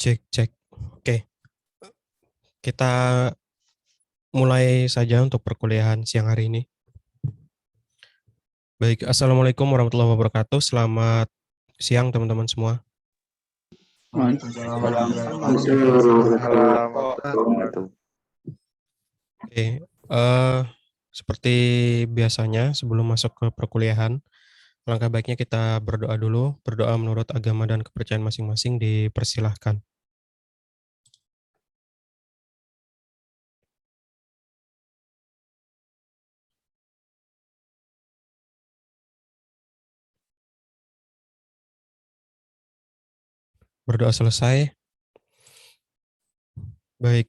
Cek cek. Oke, kita mulai saja untuk perkuliahan siang hari ini. Baik, Assalamualaikum warahmatullahi wabarakatuh. Selamat siang teman-teman semua. Oke, seperti biasanya sebelum masuk ke perkuliahan, langkah baiknya kita berdoa dulu. Berdoa menurut agama dan kepercayaan masing-masing dipersilahkan. Berdoa selesai. Baik,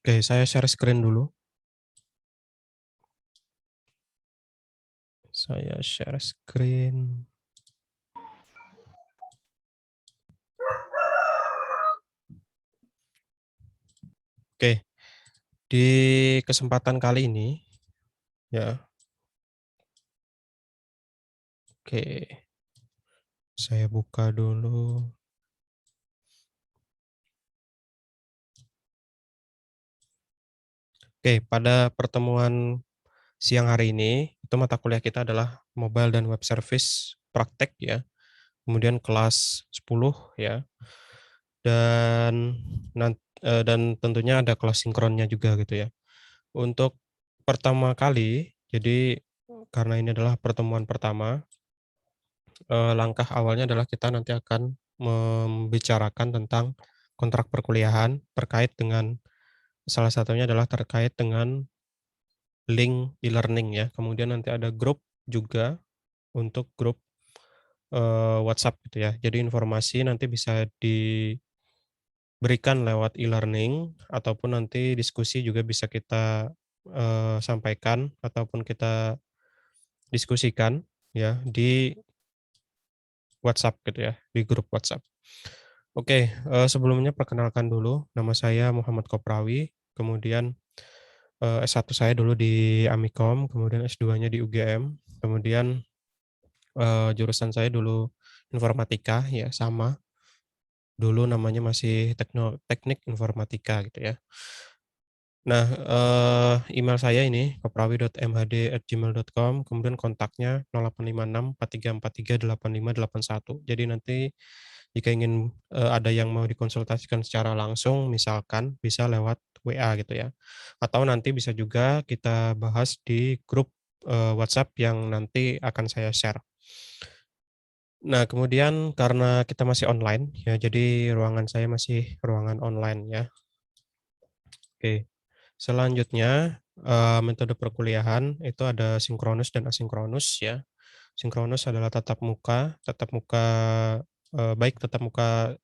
oke, saya share screen dulu. Saya share screen. Oke, di kesempatan kali ini, ya, oke, saya buka dulu. Oke, pada pertemuan siang hari ini, itu mata kuliah kita adalah Mobile dan Web Service praktek ya, kemudian kelas 10 ya, dan dan tentunya ada kelas sinkronnya juga gitu ya. Untuk pertama kali, jadi karena ini adalah pertemuan pertama, langkah awalnya adalah kita nanti akan membicarakan tentang kontrak perkuliahan terkait dengan salah satunya adalah terkait dengan link e-learning ya, kemudian nanti ada grup juga untuk grup, WhatsApp gitu ya. Jadi informasi nanti bisa diberikan lewat e-learning ataupun nanti diskusi juga bisa kita, sampaikan ataupun kita diskusikan ya di WhatsApp gitu ya, di grup WhatsApp. Oke, sebelumnya perkenalkan dulu, nama saya Muhammad Koprawi, kemudian, S1 saya dulu di Amikom, kemudian S2-nya di UGM, kemudian, jurusan saya dulu informatika ya, sama, dulu namanya masih teknik informatika gitu ya. Nah, email saya ini koprawi.mhd@gmail.com, kemudian kontaknya 0856 4343 8581. Jadi nanti jika ingin, ada yang mau dikonsultasikan secara langsung misalkan bisa lewat WA gitu ya, atau nanti bisa juga kita bahas di grup, WhatsApp yang nanti akan saya share. Nah, kemudian karena kita masih online ya, jadi ruangan saya masih ruangan online ya. Oke, selanjutnya, metode perkuliahan itu ada sinkronus dan asinkronus ya. Sinkronus adalah tatap muka, baik tatap muka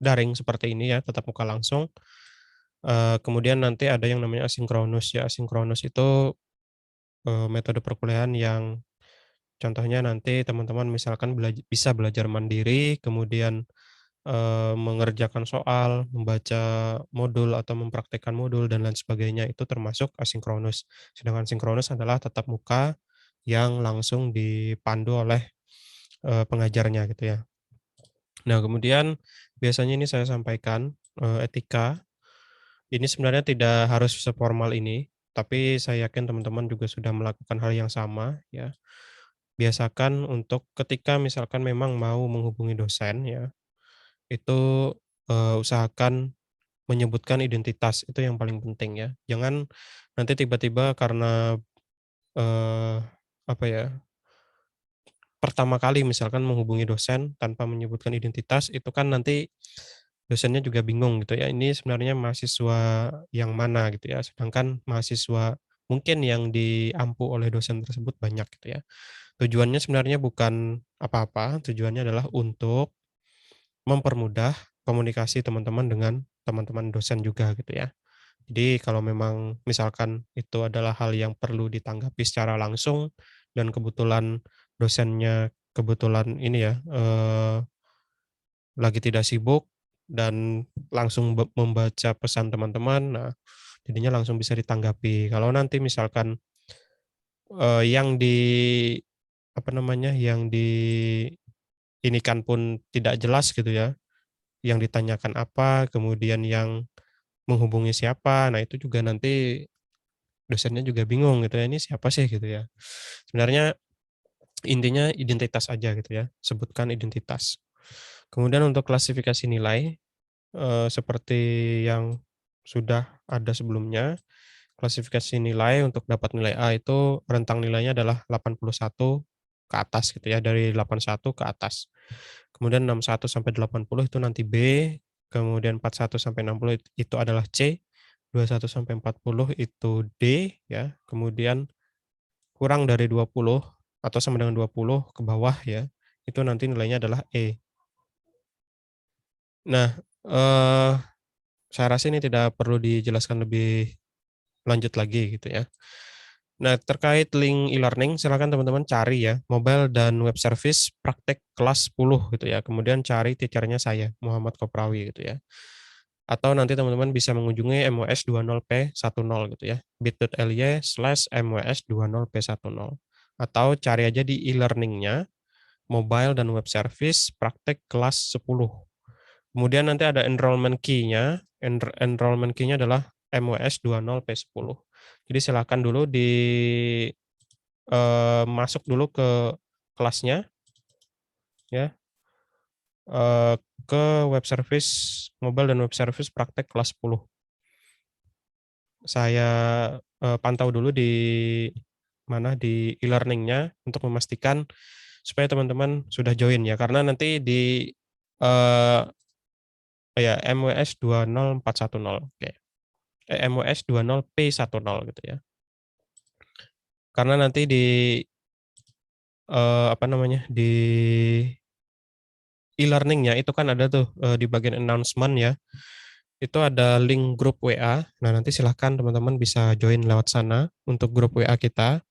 daring seperti ini ya, tatap muka langsung, kemudian nanti ada yang namanya asinkronus ya. Asinkronus itu, metode perkuliahan yang contohnya nanti teman-teman misalkan bisa belajar mandiri, kemudian mengerjakan soal, membaca modul atau mempraktikkan modul dan lain sebagainya itu termasuk asinkronus. Sedangkan sinkronus adalah tatap muka yang langsung dipandu oleh, pengajarnya gitu ya. Nah kemudian biasanya ini saya sampaikan, etika, ini sebenarnya tidak harus seformal ini, tapi saya yakin teman-teman juga sudah melakukan hal yang sama ya. Biasakan untuk ketika misalkan memang mau menghubungi dosen ya, itu, usahakan menyebutkan identitas, itu yang paling penting ya. Jangan nanti tiba-tiba karena, eee, apa ya, pertama kali misalkan menghubungi dosen tanpa menyebutkan identitas, itu kan nanti dosennya juga bingung gitu ya, ini sebenarnya mahasiswa yang mana gitu ya, sedangkan mahasiswa mungkin yang diampu oleh dosen tersebut banyak gitu ya. Tujuannya sebenarnya bukan apa-apa, tujuannya adalah untuk mempermudah komunikasi teman-teman dengan teman-teman dosen juga gitu ya. Jadi kalau memang misalkan itu adalah hal yang perlu ditanggapi secara langsung dan kebetulan dosennya kebetulan ini ya, lagi tidak sibuk dan langsung membaca pesan teman-teman, nah jadinya langsung bisa ditanggapi. Kalau nanti misalkan, yang di apa namanya, yang ini kan pun tidak jelas gitu ya, yang ditanyakan apa, kemudian yang menghubungi siapa. Nah, itu juga nanti dosennya juga bingung gitu ya, ini siapa sih gitu ya. Sebenarnya intinya identitas aja gitu ya, sebutkan identitas. Kemudian untuk klasifikasi nilai, seperti yang sudah ada sebelumnya, klasifikasi nilai untuk dapat nilai A itu rentang nilainya adalah 81 ke atas gitu ya, dari 81 ke atas. Kemudian 61 sampai 80 itu nanti B, kemudian 41 sampai 60 itu adalah C, 21 sampai 40 itu D ya, kemudian kurang dari 20 atau sama dengan 20 ke bawah ya, itu nanti nilainya adalah E. Nah, eee, saya rasa ini tidak perlu dijelaskan lebih lanjut lagi gitu ya. Nah, terkait link e-learning silakan teman-teman cari ya, mobile dan web service praktek kelas 10 gitu ya, kemudian cari teacher-nya saya, Muhammad Koprawi gitu ya. Atau nanti teman-teman bisa mengunjungi MWS20P10 gitu ya, bit.ly/MWS20P10 atau cari aja di e-learning-nya, mobile dan web service praktek kelas 10. Kemudian nanti ada enrollment key-nya, enrollment key-nya adalah MWS20P10. Jadi silakan dulu masuk dulu ke kelasnya ya, eee, ke web service mobile dan web service praktek kelas 10. Saya, pantau dulu di mana, di e-learning-nya untuk memastikan supaya teman-teman sudah join ya, karena nanti di, eee, ya MWS20410, oke. MWS20P10 gitu ya. Karena nanti di, apa namanya, di e-learning-nya itu kan ada tuh, di bagian announcement ya, itu ada link grup WA. Nah, nanti silahkan teman-teman bisa join lewat sana untuk grup WA kita.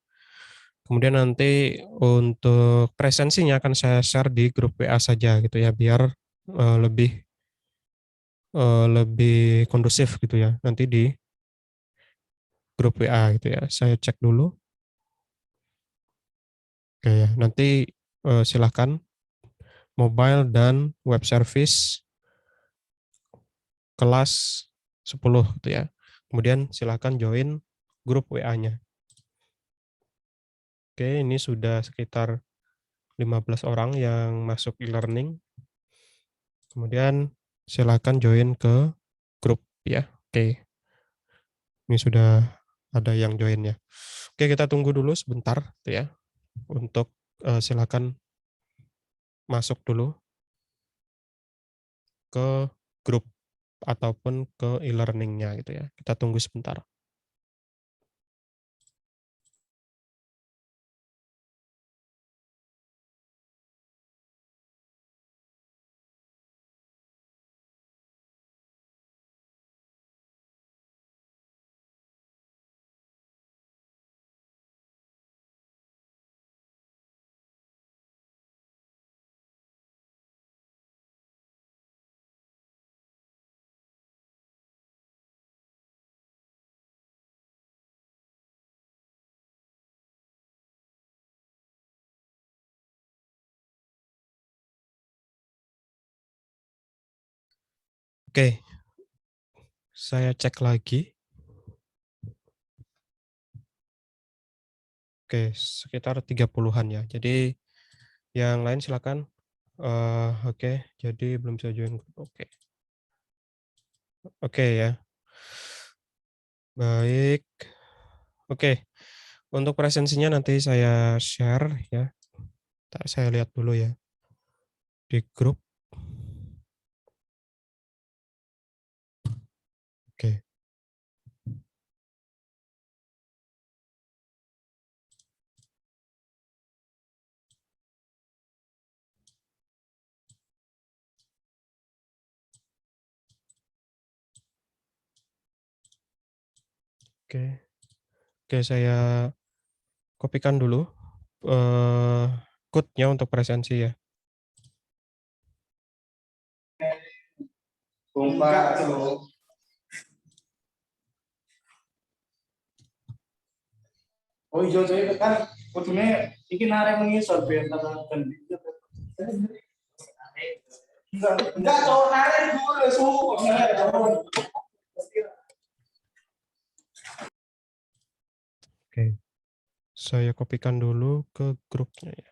Kemudian nanti untuk presensinya akan saya share di grup WA saja gitu ya, biar, lebih kondusif gitu ya, nanti di grup WA gitu ya. Saya cek dulu. Oke ya, nanti, silahkan mobile dan web service kelas 10 gitu ya. Kemudian silahkan join grup WA-nya. Oke, ini sudah sekitar 15 orang yang masuk e-learning. Kemudian silahkan join ke grup ya. Oke, ini sudah ada yang join ya. Oke, kita tunggu dulu sebentar tuh ya untuk, silakan masuk dulu ke grup ataupun ke e-learning-nya gitu ya. Kita tunggu sebentar. Oke, saya cek lagi. Oke, sekitar 30-an ya. Jadi yang lain silakan. Oke, jadi belum bisa join grup. Oke. Oke ya. Baik. Oke. Untuk presensinya nanti saya share ya. Saya lihat dulu ya di grup. Oke. Oke. Oke, saya kopikan dulu code-nya untuk presensi ya. Oh iya, saya kan kudunya iki narek mengisor biar kan. Enggak, cowok narik dulu suhu. Oke, saya kopikan dulu ke grupnya ya.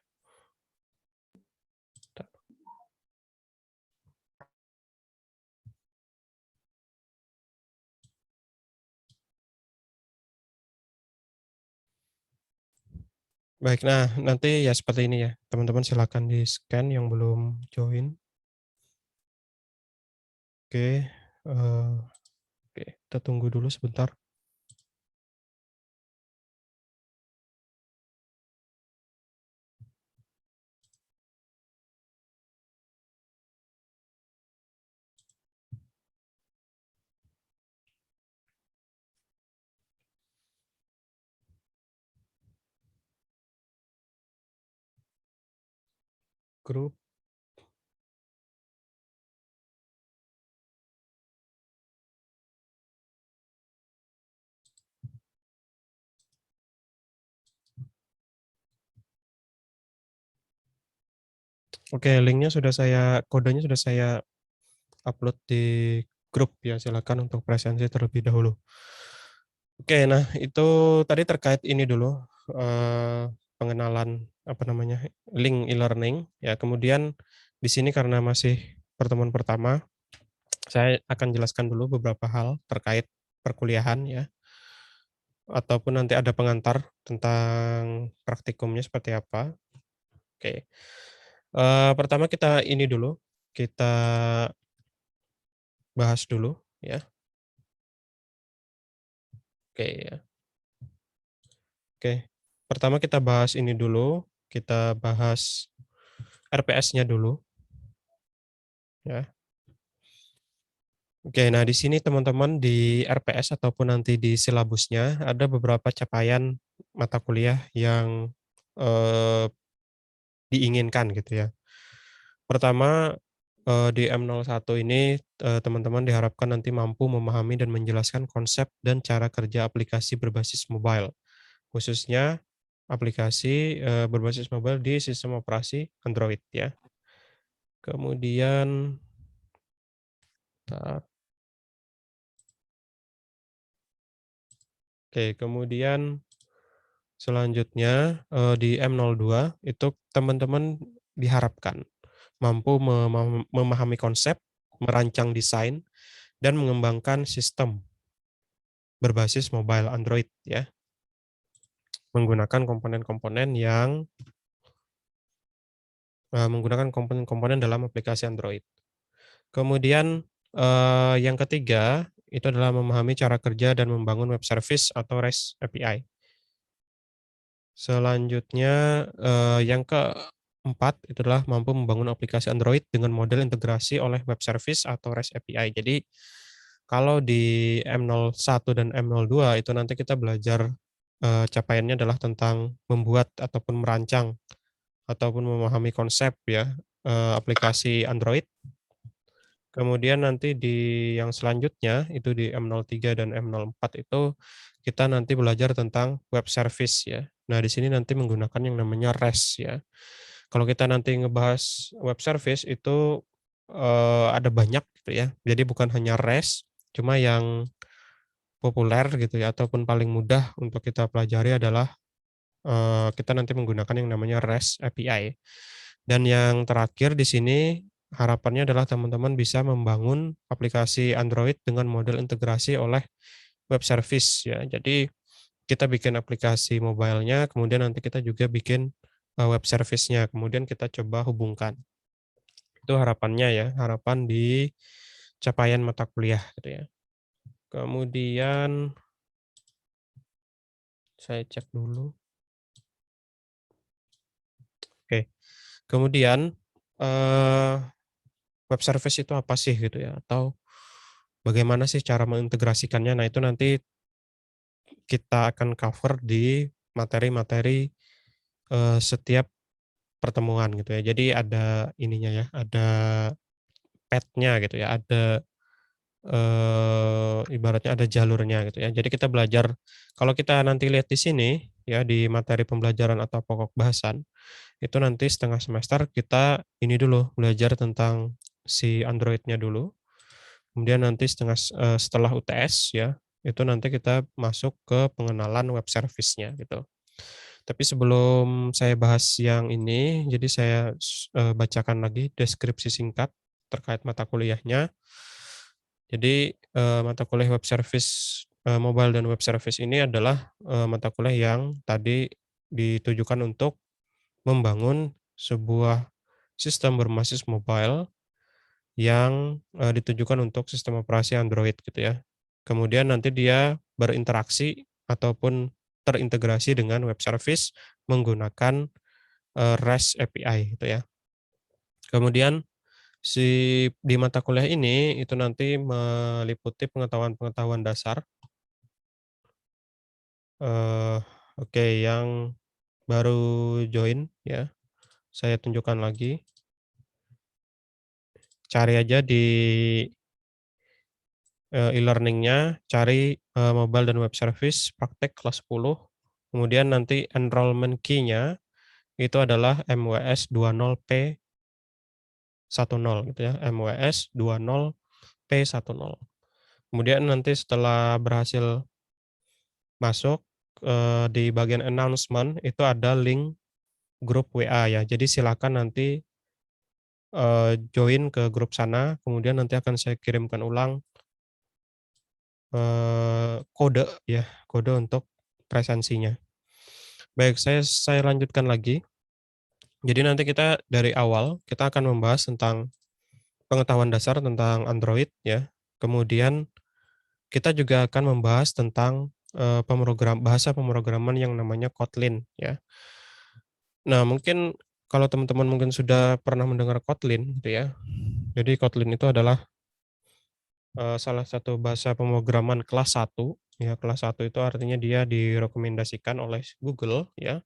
Baik, nah nanti ya seperti ini ya, teman-teman silakan di-scan yang belum join. Oke, oke, kita tunggu dulu sebentar. Grup. Oke, kodenya sudah saya upload di grup ya, silakan untuk presensi terlebih dahulu. Oke, nah itu tadi terkait ini dulu, pengenalan, apa namanya, link e-learning, ya. Kemudian di sini karena masih pertemuan pertama, saya akan jelaskan dulu beberapa hal terkait perkuliahan ya, ataupun nanti ada pengantar tentang praktikumnya seperti apa. Oke, pertama kita ini dulu, kita bahas dulu ya. Oke ya. Oke, pertama kita bahas ini dulu, kita bahas RPS-nya dulu ya. Oke, nah di sini teman-teman di RPS ataupun nanti di silabusnya ada beberapa capaian mata kuliah yang diinginkan gitu ya. Pertama, di M01 ini, teman-teman diharapkan nanti mampu memahami dan menjelaskan konsep dan cara kerja aplikasi berbasis mobile, khususnya aplikasi, berbasis mobile di sistem operasi Android ya. Kemudian bentar, oke, kemudian selanjutnya, di M02 itu teman-teman diharapkan mampu memahami konsep, merancang desain, dan mengembangkan sistem berbasis mobile Android ya, menggunakan komponen-komponen yang menggunakan komponen-komponen dalam aplikasi Android. Kemudian, yang ketiga, itu adalah memahami cara kerja dan membangun web service atau REST API. Selanjutnya, yang keempat itu adalah mampu membangun aplikasi Android dengan model integrasi oleh web service atau REST API. Jadi, kalau di M01 dan M02 itu nanti kita belajar, capaiannya adalah tentang membuat ataupun merancang ataupun memahami konsep ya, aplikasi Android. Kemudian nanti di yang selanjutnya, itu di M03 dan M04 itu, kita nanti belajar tentang web service ya. Nah, di sini nanti menggunakan yang namanya REST ya. Kalau kita nanti ngebahas web service itu, ada banyak gitu ya. Jadi bukan hanya REST, cuma yang populer gitu ya, ataupun paling mudah untuk kita pelajari adalah, kita nanti menggunakan yang namanya REST API. Dan yang terakhir di sini harapannya adalah teman-teman bisa membangun aplikasi Android dengan model integrasi oleh web service ya. Jadi kita bikin aplikasi mobile-nya, kemudian nanti kita juga bikin, web service-nya, kemudian kita coba hubungkan. Itu harapannya ya, harapan di capaian mata kuliah gitu ya. Kemudian saya cek dulu. Oke, kemudian, eee, web service itu apa sih gitu ya, atau bagaimana sih cara mengintegrasikannya. Nah, itu nanti kita akan cover di materi-materi, setiap pertemuan gitu ya. Jadi ada ininya ya, ada path-nya gitu ya, ada, ibaratnya ada jalurnya gitu ya. Jadi kita belajar kalau kita nanti lihat di sini ya, di materi pembelajaran atau pokok bahasan, itu nanti setengah semester kita ini dulu, belajar tentang si Android-nya dulu, kemudian nanti setelah UTS ya, itu nanti kita masuk ke pengenalan web service-nya gitu. Tapi sebelum saya bahas yang ini, jadi saya bacakan lagi deskripsi singkat terkait mata kuliahnya. Jadi, mata kuliah web service, mobile dan web service ini adalah, mata kuliah yang tadi ditujukan untuk membangun sebuah sistem berbasis mobile yang, ditujukan untuk sistem operasi Android gitu ya. Kemudian nanti dia berinteraksi ataupun terintegrasi dengan web service menggunakan, REST API gitu ya. Kemudian di mata kuliah ini itu nanti meliputi pengetahuan-pengetahuan dasar, eee, oke yang baru join ya, saya tunjukkan lagi, cari aja di, e-learning-nya, cari, mobile dan web service praktek kelas 10, kemudian nanti enrollment key-nya itu adalah MWS20P10 gitu ya, MWS20P10. Kemudian nanti setelah berhasil masuk, di bagian announcement itu ada link grup WA ya. Jadi silakan nanti, join ke grup sana, kemudian nanti akan saya kirimkan ulang, kode ya, kode untuk presensinya. Baik, saya lanjutkan lagi. Jadi nanti kita dari awal, kita akan membahas tentang pengetahuan dasar tentang Android ya, kemudian kita juga akan membahas tentang, bahasa pemrograman yang namanya Kotlin ya. Nah, mungkin kalau teman-teman mungkin sudah pernah mendengar Kotlin gitu ya. Jadi Kotlin itu adalah, salah satu bahasa pemrograman kelas satu ya, kelas satu itu artinya dia direkomendasikan oleh Google ya,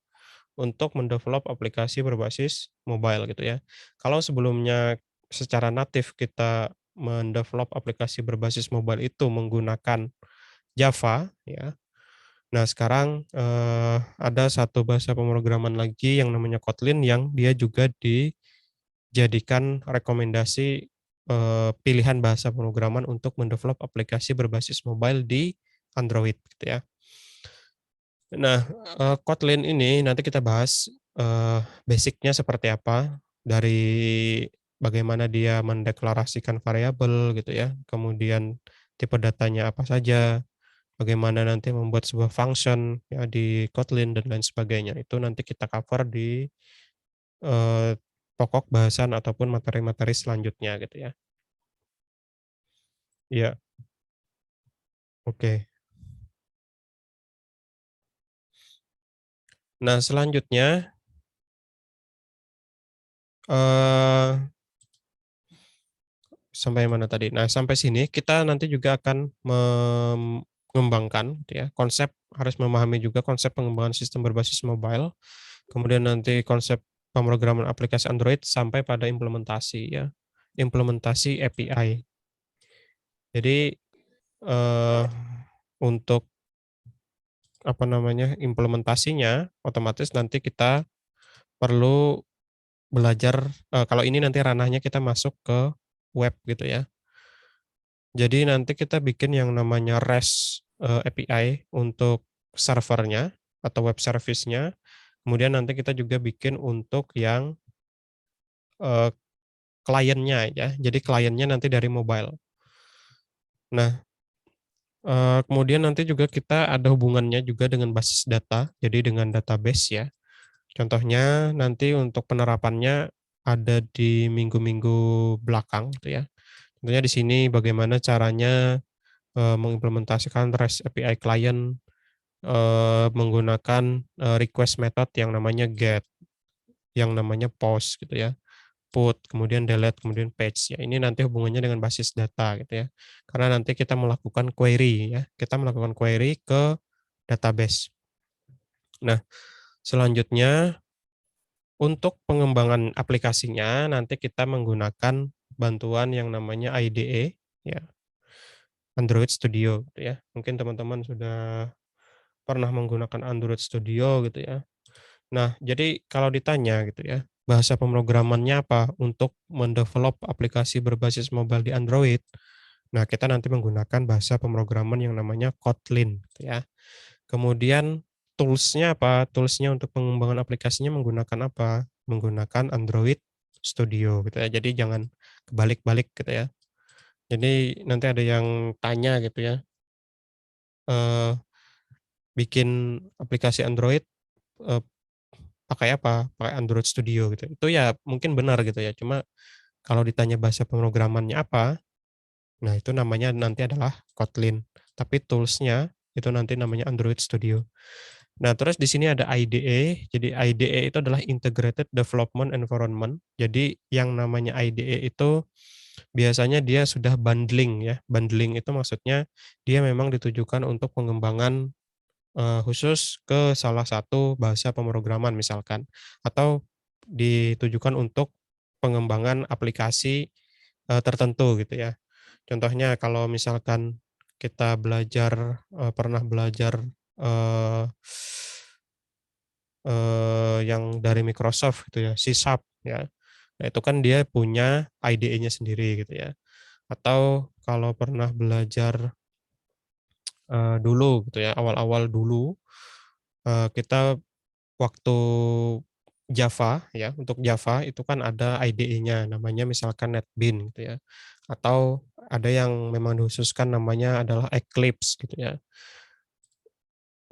untuk mendevelop aplikasi berbasis mobile gitu ya. Kalau sebelumnya secara natif kita mendevelop aplikasi berbasis mobile itu menggunakan Java ya. Nah sekarang, ada satu bahasa pemrograman lagi yang namanya Kotlin yang dia juga dijadikan rekomendasi, pilihan bahasa pemrograman untuk mendevelop aplikasi berbasis mobile di Android gitu ya. Nah, Kotlin ini nanti kita bahas, basic-nya seperti apa, dari bagaimana dia mendeklarasikan variabel gitu ya, kemudian tipe datanya apa saja, bagaimana nanti membuat sebuah function ya di Kotlin dan lain sebagainya. Itu nanti kita cover di, eee, pokok bahasan ataupun materi-materi selanjutnya gitu ya. Iya, oke. Nah selanjutnya, eee sampai mana tadi? Nah, sampai sini kita nanti juga akan mengembangkan gitu ya, konsep harus memahami juga konsep pengembangan sistem berbasis mobile, kemudian nanti konsep pemrograman aplikasi Android sampai pada implementasi ya, implementasi API. Jadi, eee, untuk apa namanya, implementasinya otomatis nanti kita perlu belajar, kalau ini nanti ranahnya kita masuk ke web gitu ya. Jadi nanti kita bikin yang namanya REST, API untuk servernya atau web service-nya, kemudian nanti kita juga bikin untuk yang, eee, kliennya ya, jadi kliennya nanti dari mobile. Nah, kemudian nanti juga kita ada hubungannya juga dengan basis data, jadi dengan database ya. Contohnya nanti untuk penerapannya ada di minggu-minggu belakang gitu ya. Tentunya di sini bagaimana caranya, mengimplementasikan REST API client, menggunakan, request method yang namanya get, yang namanya post gitu ya, put, kemudian delete, kemudian page ya. Ini nanti hubungannya dengan basis data gitu ya. Karena nanti kita melakukan query ya, kita melakukan query ke database. Nah, selanjutnya untuk pengembangan aplikasinya nanti kita menggunakan bantuan yang namanya IDE ya, Android Studio gitu ya. Mungkin teman-teman sudah pernah menggunakan Android Studio gitu ya. Nah, jadi kalau ditanya gitu ya, bahasa pemrogramannya apa untuk mendevelop aplikasi berbasis mobile di Android. Nah, kita nanti menggunakan bahasa pemrograman yang namanya Kotlin, gitu ya. Kemudian tools-nya apa? Tools-nya untuk pengembangan aplikasinya menggunakan apa? Menggunakan Android Studio, gitu ya. Jadi jangan kebalik-balik, gitu ya. Jadi nanti ada yang tanya gitu ya, eee, bikin aplikasi Android, eee, pakai apa? Pakai Android Studio gitu. Itu ya mungkin benar gitu ya, cuma kalau ditanya bahasa pemrogramannya apa, nah itu namanya nanti adalah Kotlin, tapi tools-nya itu nanti namanya Android Studio. Nah, terus di sini ada IDE. Jadi IDE itu adalah Integrated Development Environment. Jadi yang namanya IDE itu biasanya dia sudah bundling ya. Bundling itu maksudnya dia memang ditujukan untuk pengembangan, khusus ke salah satu bahasa pemrograman misalkan, atau ditujukan untuk pengembangan aplikasi, tertentu gitu ya. Contohnya kalau misalkan kita belajar, pernah belajar, eee yang dari Microsoft gitu ya, C# ya. Nah, itu kan dia punya IDE-nya sendiri gitu ya. Atau kalau pernah belajar, dulu gitu ya, awal-awal dulu, kita waktu Java ya, untuk Java itu kan ada IDE-nya namanya misalkan NetBeans gitu ya. Atau ada yang memang dikhususkan namanya adalah Eclipse gitu ya.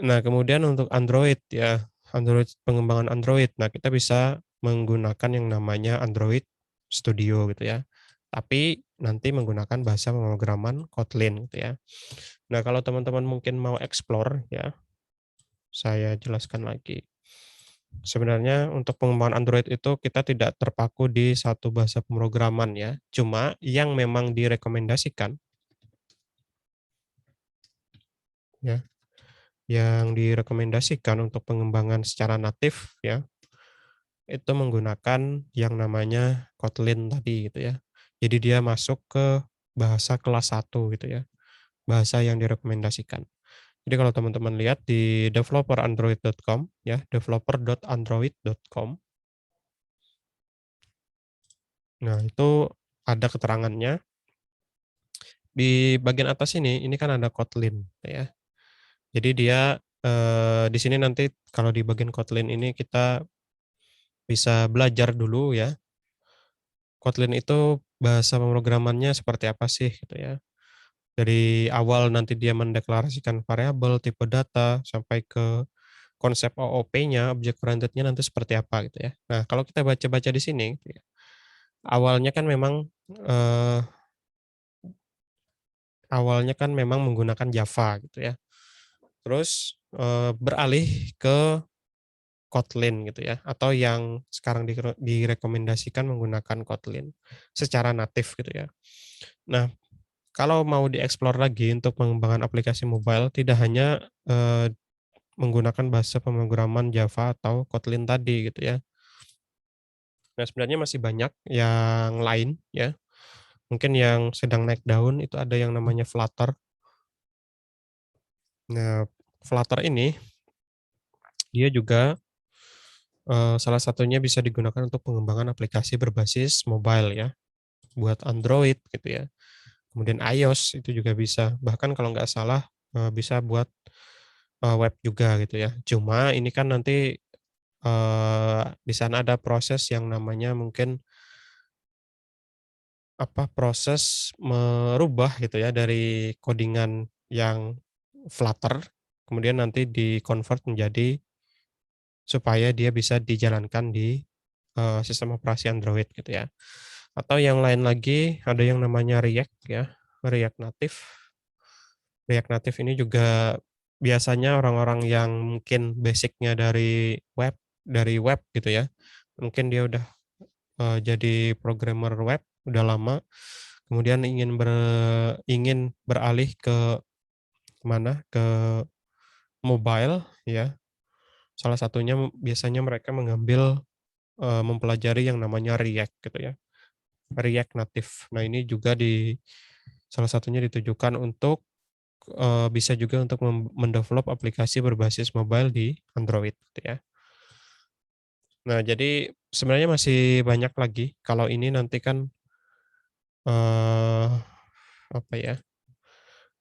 Nah, kemudian untuk Android ya, Android pengembangan Android. Nah, kita bisa menggunakan yang namanya Android Studio gitu ya. Tapi nanti menggunakan bahasa pemrograman Kotlin gitu ya. Nah, kalau teman-teman mungkin mau explore ya, saya jelaskan lagi. Sebenarnya untuk pengembangan Android itu kita tidak terpaku di satu bahasa pemrograman ya. Cuma yang memang direkomendasikan ya, yang direkomendasikan untuk pengembangan secara natif ya, itu menggunakan yang namanya Kotlin tadi gitu ya. Jadi dia masuk ke bahasa kelas 1 gitu ya, bahasa yang direkomendasikan. Jadi kalau teman-teman lihat di developerandroid.com ya, developer.android.com. Nah, itu ada keterangannya. Di bagian atas ini kan ada Kotlin gitu ya. Jadi dia, di sini nanti kalau di bagian Kotlin ini kita bisa belajar dulu ya, Kotlin itu bahasa pemrogramannya seperti apa sih gitu ya. Dari awal nanti dia mendeklarasikan variabel, tipe data, sampai ke konsep OOP-nya, object oriented-nya nanti seperti apa gitu ya. Nah, kalau kita baca-baca di sini gitu ya, awalnya kan memang, eee, awalnya kan memang menggunakan Java gitu ya. Terus, beralih ke Kotlin gitu ya, atau yang sekarang direkomendasikan menggunakan Kotlin secara natif gitu ya. Nah, kalau mau dieksplor lagi untuk pengembangan aplikasi mobile tidak hanya, menggunakan bahasa pemrograman Java atau Kotlin tadi gitu ya. Nah, sebenarnya masih banyak yang lain ya, mungkin yang sedang naik daun itu ada yang namanya Flutter. Nah, Flutter ini dia juga, salah satunya bisa digunakan untuk pengembangan aplikasi berbasis mobile ya, buat Android gitu ya. Kemudian iOS itu juga bisa, bahkan kalau nggak salah, bisa buat, web juga gitu ya. Cuma ini kan nanti, di sana ada proses yang namanya mungkin, apa, proses merubah gitu ya dari codingan yang Flutter, kemudian nanti di-convert menjadi supaya dia bisa dijalankan di, sistem operasi Android gitu ya. Atau yang lain lagi ada yang namanya React ya, React Native. React Native ini juga biasanya orang-orang yang mungkin basic-nya dari web gitu ya, mungkin dia udah, jadi programmer web udah lama, kemudian ingin beralih ke mana, ke mobile ya, salah satunya biasanya mereka mengambil, mempelajari yang namanya React gitu ya, React Native. Nah, ini juga salah satunya ditujukan untuk, bisa juga untuk mendevelop aplikasi berbasis mobile di Android gitu ya. Nah, jadi sebenarnya masih banyak lagi, kalau ini nanti kan, eee, apa ya,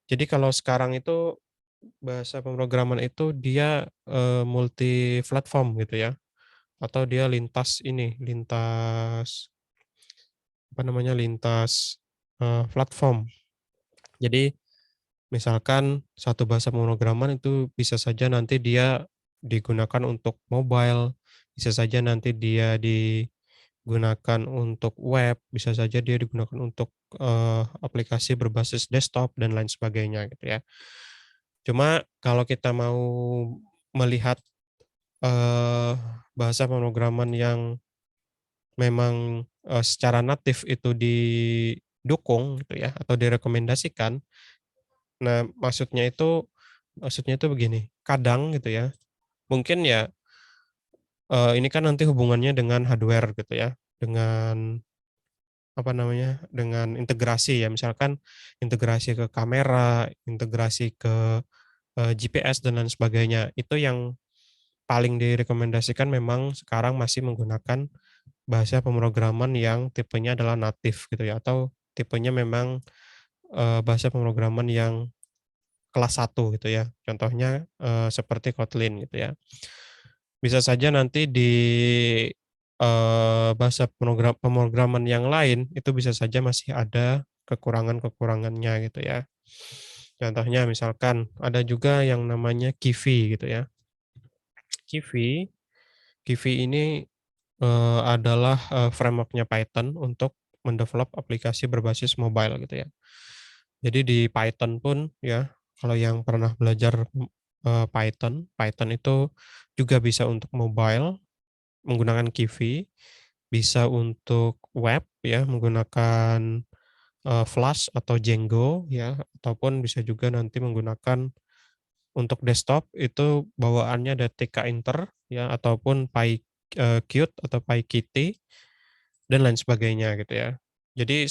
jadi kalau sekarang itu bahasa pemrograman itu dia, multi platform gitu ya, atau dia lintas ini, lintas apa namanya, lintas, platform. Jadi misalkan satu bahasa pemrograman itu bisa saja nanti dia digunakan untuk mobile, bisa saja nanti dia digunakan untuk web, bisa saja dia digunakan untuk, aplikasi berbasis desktop dan lain sebagainya gitu ya. Cuma kalau kita mau melihat, eee, bahasa pemrograman yang memang, secara natif itu didukung gitu ya atau direkomendasikan. Nah, maksudnya itu begini, kadang gitu ya, mungkin ya, ini kan nanti hubungannya dengan hardware gitu ya, dengan apa namanya, dengan integrasi ya, misalkan integrasi ke kamera, integrasi ke, GPS dan lain sebagainya. Itu yang paling direkomendasikan memang sekarang masih menggunakan bahasa pemrograman yang tipenya adalah natif gitu ya, atau tipenya memang, bahasa pemrograman yang kelas satu gitu ya. Contohnya, seperti Kotlin gitu ya. Bisa saja nanti di, bahasa pemrograman yang lain, itu bisa saja masih ada kekurangan-kekurangannya gitu ya. Contohnya misalkan ada juga yang namanya Kivy gitu ya. Kivy Kivy ini, adalah, framework-nya Python untuk mendevelop aplikasi berbasis mobile gitu ya. Jadi di Python pun ya, kalau yang pernah belajar, Python, Python itu juga bisa untuk mobile menggunakan Kivy, bisa untuk web ya menggunakan, Flash atau Django ya, ataupun bisa juga nanti menggunakan untuk desktop itu bawaannya ada tkinter ya, ataupun Qt atau PyKitty dan lain sebagainya gitu ya. Jadi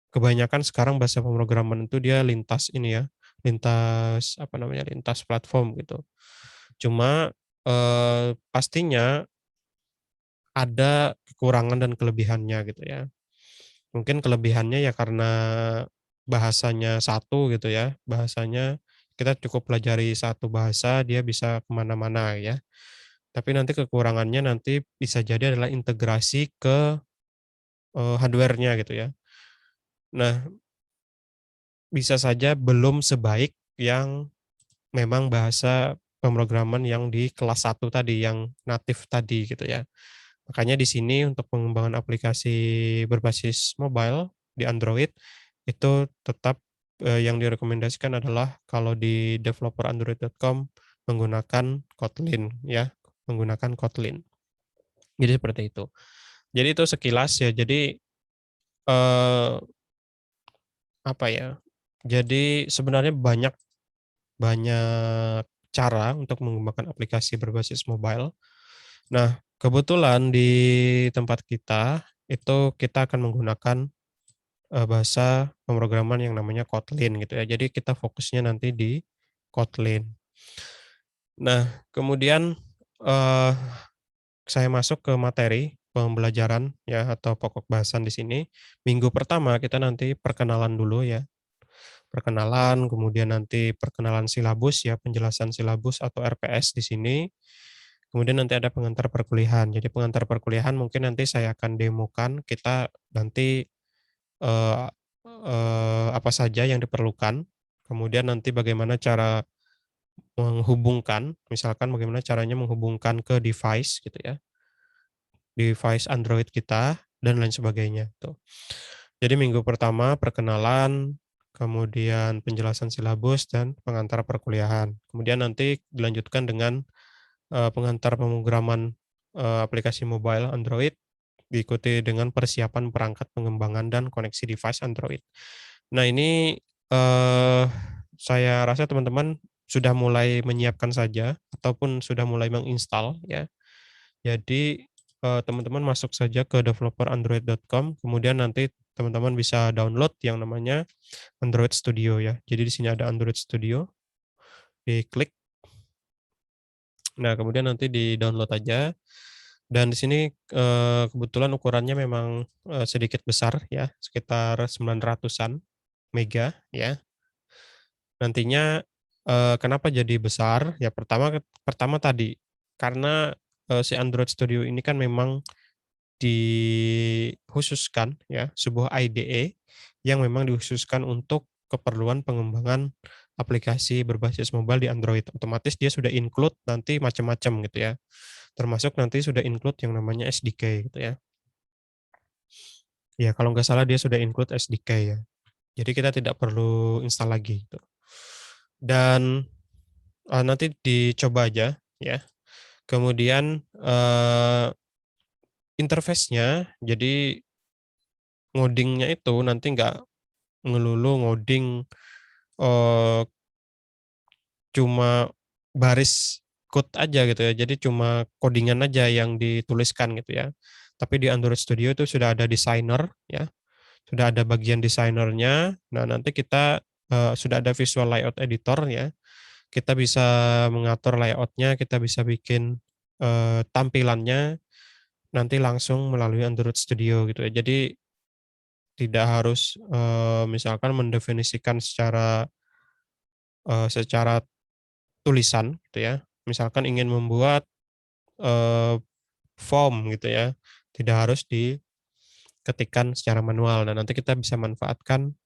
kebanyakan sekarang bahasa pemrograman itu dia lintas ini ya, lintas apa namanya, lintas platform gitu. Cuma, pastinya ada kekurangan dan kelebihannya gitu ya. Mungkin kelebihannya ya karena bahasanya satu gitu ya, bahasanya kita cukup pelajari satu bahasa dia bisa kemana mana ya. Tapi nanti kekurangannya nanti bisa jadi adalah integrasi ke, hardware-nya gitu ya. Nah, bisa saja belum sebaik yang memang bahasa pemrograman yang di kelas satu tadi, yang natif tadi gitu ya. Makanya di sini untuk pengembangan aplikasi berbasis mobile di Android, itu tetap, yang direkomendasikan adalah kalau di developerandroid.com menggunakan Kotlin ya, menggunakan Kotlin. Jadi seperti itu. Jadi itu sekilas ya, jadi, eee, apa ya, jadi sebenarnya banyak banyak cara untuk mengembangkan aplikasi berbasis mobile. Nah, kebetulan di tempat kita, itu kita akan menggunakan, bahasa pemrograman yang namanya Kotlin gitu ya. Jadi kita fokusnya nanti di Kotlin. Nah, kemudian, eee, saya masuk ke materi pembelajaran ya atau pokok bahasan di sini. Minggu pertama kita nanti perkenalan dulu ya. Perkenalan, kemudian nanti perkenalan silabus ya, penjelasan silabus atau RPS di sini. Kemudian nanti ada pengantar perkuliahan. Jadi pengantar perkuliahan mungkin nanti saya akan demokan kita nanti, eee apa saja yang diperlukan, kemudian nanti bagaimana cara menghubungkan, misalkan bagaimana caranya menghubungkan ke device gitu ya, device Android kita dan lain sebagainya, tuh. Jadi minggu pertama perkenalan, kemudian penjelasan silabus dan pengantar perkuliahan. Kemudian nanti dilanjutkan dengan, pengantar pemrograman, aplikasi mobile Android, diikuti dengan persiapan perangkat pengembangan dan koneksi device Android. Nah ini, eee, saya rasa teman-teman sudah mulai menyiapkan saja ataupun sudah mulai menginstal ya. Jadi, teman-teman masuk saja ke developerandroid.com, kemudian nanti teman-teman bisa download yang namanya Android Studio ya. Jadi di sini ada Android Studio, diklik, nah kemudian nanti di-download aja. Dan di sini, kebetulan ukurannya memang, sedikit besar ya, sekitar 900-an mega ya. Nantinya, kenapa jadi besar? Ya pertama tadi, karena, si Android Studio ini kan memang dikhususkan ya, sebuah IDE yang memang dikhususkan untuk keperluan pengembangan aplikasi berbasis mobile di Android. Otomatis dia sudah include nanti macam-macam gitu ya, termasuk nanti sudah include yang namanya SDK gitu ya. Ya kalau nggak salah dia sudah include SDK ya. Jadi kita tidak perlu install lagi gitu. Dan, nanti dicoba aja ya. Kemudian, interface-nya jadi ngodingnya itu nanti nggak melulu ngoding, eee, cuma baris code aja gitu ya, jadi cuma coding-an aja yang dituliskan gitu ya. Tapi di Android Studio itu sudah ada designer ya, sudah ada bagian desainernya. Nah, nanti kita, sudah ada visual layout editor ya, kita bisa mengatur layout-nya, kita bisa bikin, tampilannya nanti langsung melalui Android Studio gitu ya. Jadi tidak harus, misalkan mendefinisikan secara tulisan gitu ya. Misalkan ingin membuat, eee, form gitu ya, tidak harus diketikkan secara manual. Nah, nanti kita bisa manfaatkan,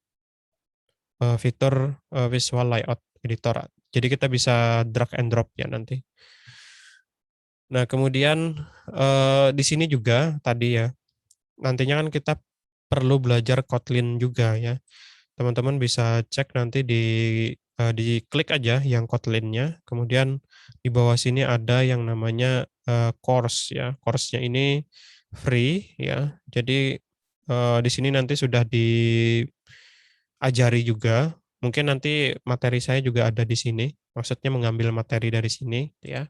fitur, visual layout editor. Jadi kita bisa drag and drop ya nanti. Nah, kemudian, di sini juga tadi ya, nantinya kan kita perlu belajar Kotlin juga ya. Teman-teman bisa cek nanti diklik aja yang Kotlin-nya, kemudian di bawah sini ada yang namanya, course ya. Course-nya ini free ya. Jadi, di sini nanti sudah diajari juga, mungkin nanti materi saya juga ada di sini, maksudnya mengambil materi dari sini gitu ya.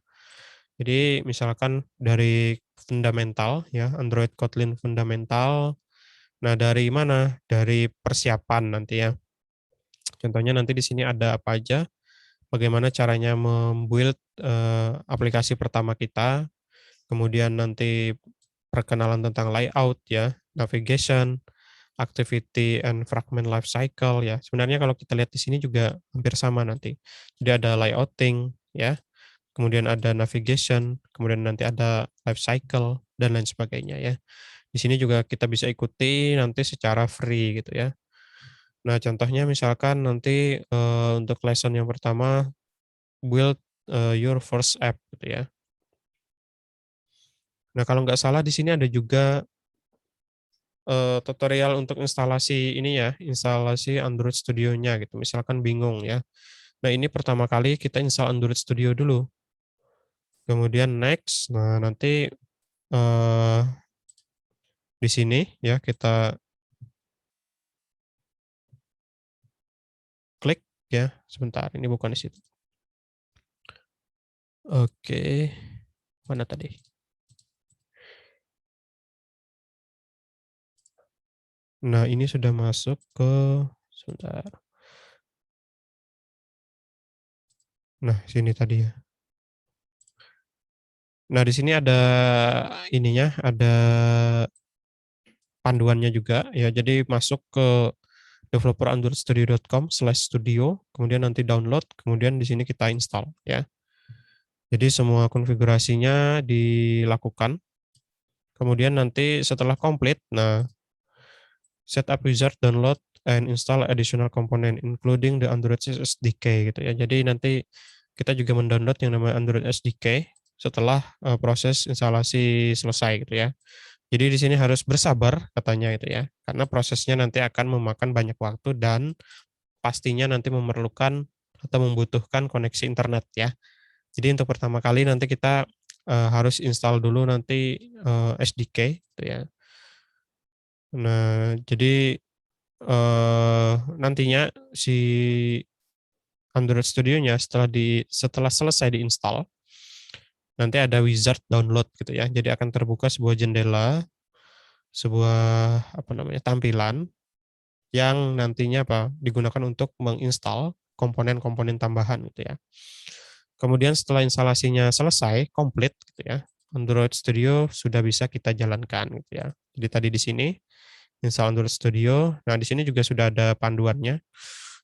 Jadi misalkan dari fundamental ya, Android Kotlin fundamental. Nah, dari mana? Dari persiapan nanti ya. Contohnya nanti di sini ada apa aja, bagaimana caranya membuild aplikasi pertama kita, kemudian nanti perkenalan tentang layout ya, navigation, activity and fragment life cycle ya. Sebenarnya kalau kita lihat di sini juga hampir sama nanti. Jadi ada layouting ya, kemudian ada navigation, kemudian nanti ada life cycle dan lain sebagainya ya. Di sini juga kita bisa ikuti nanti secara free gitu ya. Nah, contohnya misalkan nanti, untuk lesson yang pertama build, your first app gitu ya. Nah, kalau nggak salah di sini ada juga, tutorial untuk instalasi ini ya, instalasi Android Studio-nya gitu, misalkan bingung ya. Nah, ini pertama kali kita install Android Studio dulu, kemudian next. Nah, nanti, eee, di sini ya kita klik ya, sebentar ini bukan di situ. Oke, mana tadi? Nah, ini sudah masuk ke sebentar. Nah, sini tadi ya. Nah, di sini ada ininya, ada panduannya juga ya. Jadi masuk ke developerandroidstudio.com/studio, kemudian nanti download, kemudian di sini kita install ya. Jadi semua konfigurasinya dilakukan, kemudian nanti setelah komplit, nah setup wizard, download and install additional component including the Android SDK gitu ya. Jadi nanti kita juga mendownload yang namanya Android SDK setelah, proses instalasi selesai gitu ya. Jadi di sini harus bersabar katanya itu ya, karena prosesnya nanti akan memakan banyak waktu dan pastinya nanti memerlukan atau membutuhkan koneksi internet ya. Jadi untuk pertama kali nanti kita, harus install dulu nanti, SDK gitu ya. Nah, jadi, nantinya si Android Studio-nya setelah selesai diinstal, nanti ada wizard download gitu ya. Jadi akan terbuka sebuah jendela, sebuah apa namanya, tampilan yang nantinya apa, digunakan untuk menginstal komponen-komponen tambahan gitu ya. Kemudian setelah instalasinya selesai, komplit gitu ya. Android Studio sudah bisa kita jalankan gitu ya. Jadi tadi di sini install Android Studio. Nah, di sini juga sudah ada panduannya.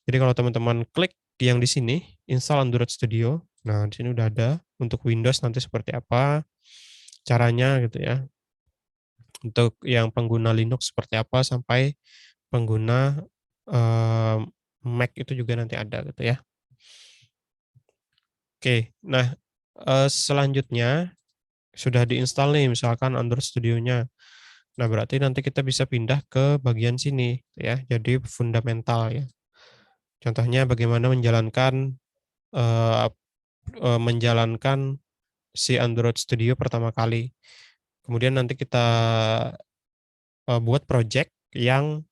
Jadi kalau teman-teman klik yang di sini install Android Studio. Nah, di sini udah ada untuk Windows nanti seperti apa caranya gitu ya. Untuk yang pengguna Linux seperti apa sampai pengguna Mac itu juga nanti ada gitu ya. Oke, nah selanjutnya sudah diinstal nih misalkan Android Studio-nya. Nah, berarti nanti kita bisa pindah ke bagian sini ya. Jadi fundamental ya. Contohnya bagaimana eh, menjalankan si Android Studio pertama kali. Kemudian nanti kita buat project yang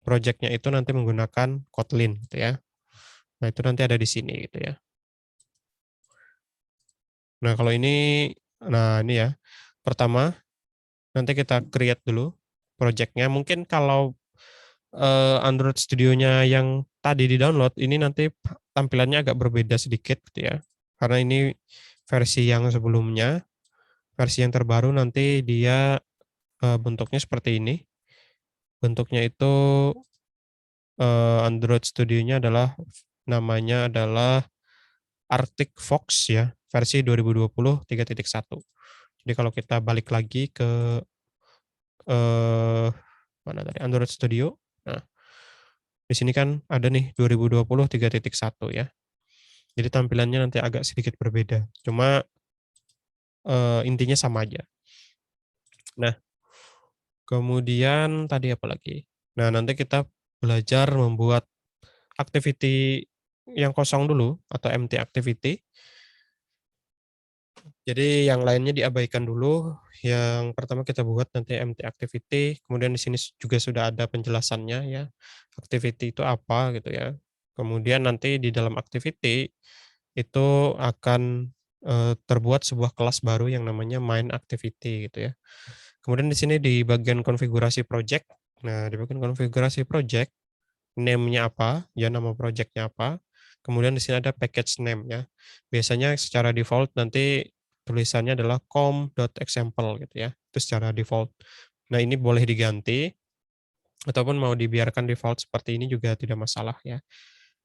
projectnya itu nanti menggunakan Kotlin gitu ya. Nah, itu nanti ada di sini gitu ya. Nah, kalau ini ya. Pertama, nanti kita create dulu projectnya. Mungkin kalau Android Studio-nya yang tadi di-download, ini nanti tampilannya agak berbeda sedikit gitu ya. Karena ini versi yang sebelumnya, versi yang terbaru nanti dia bentuknya seperti ini. Bentuknya itu Android Studio-nya namanya adalah Arctic Fox ya, versi 2020 3.1. Jadi kalau kita balik lagi ke eh, mana tadi Android Studio. Nah, di sini kan ada nih 2020 3.1 ya. Jadi tampilannya nanti agak sedikit berbeda. Cuma intinya sama aja. Nah, kemudian tadi apa lagi? Nah, nanti kita belajar membuat activity yang kosong dulu atau empty activity. Jadi yang lainnya diabaikan dulu. Yang pertama kita buat nanti empty activity. Kemudian di sini juga sudah ada penjelasannya ya. Activity itu apa gitu ya. Kemudian nanti di dalam activity itu akan terbuat sebuah kelas baru yang namanya main activity gitu ya. Kemudian di sini di bagian konfigurasi project. Nah, di bagian konfigurasi project, name-nya apa, ya nama project-nya apa. Kemudian di sini ada package name ya. Biasanya secara default nanti tulisannya adalah com.example gitu ya. Itu secara default. Nah, ini boleh diganti ataupun mau dibiarkan default seperti ini juga tidak masalah ya.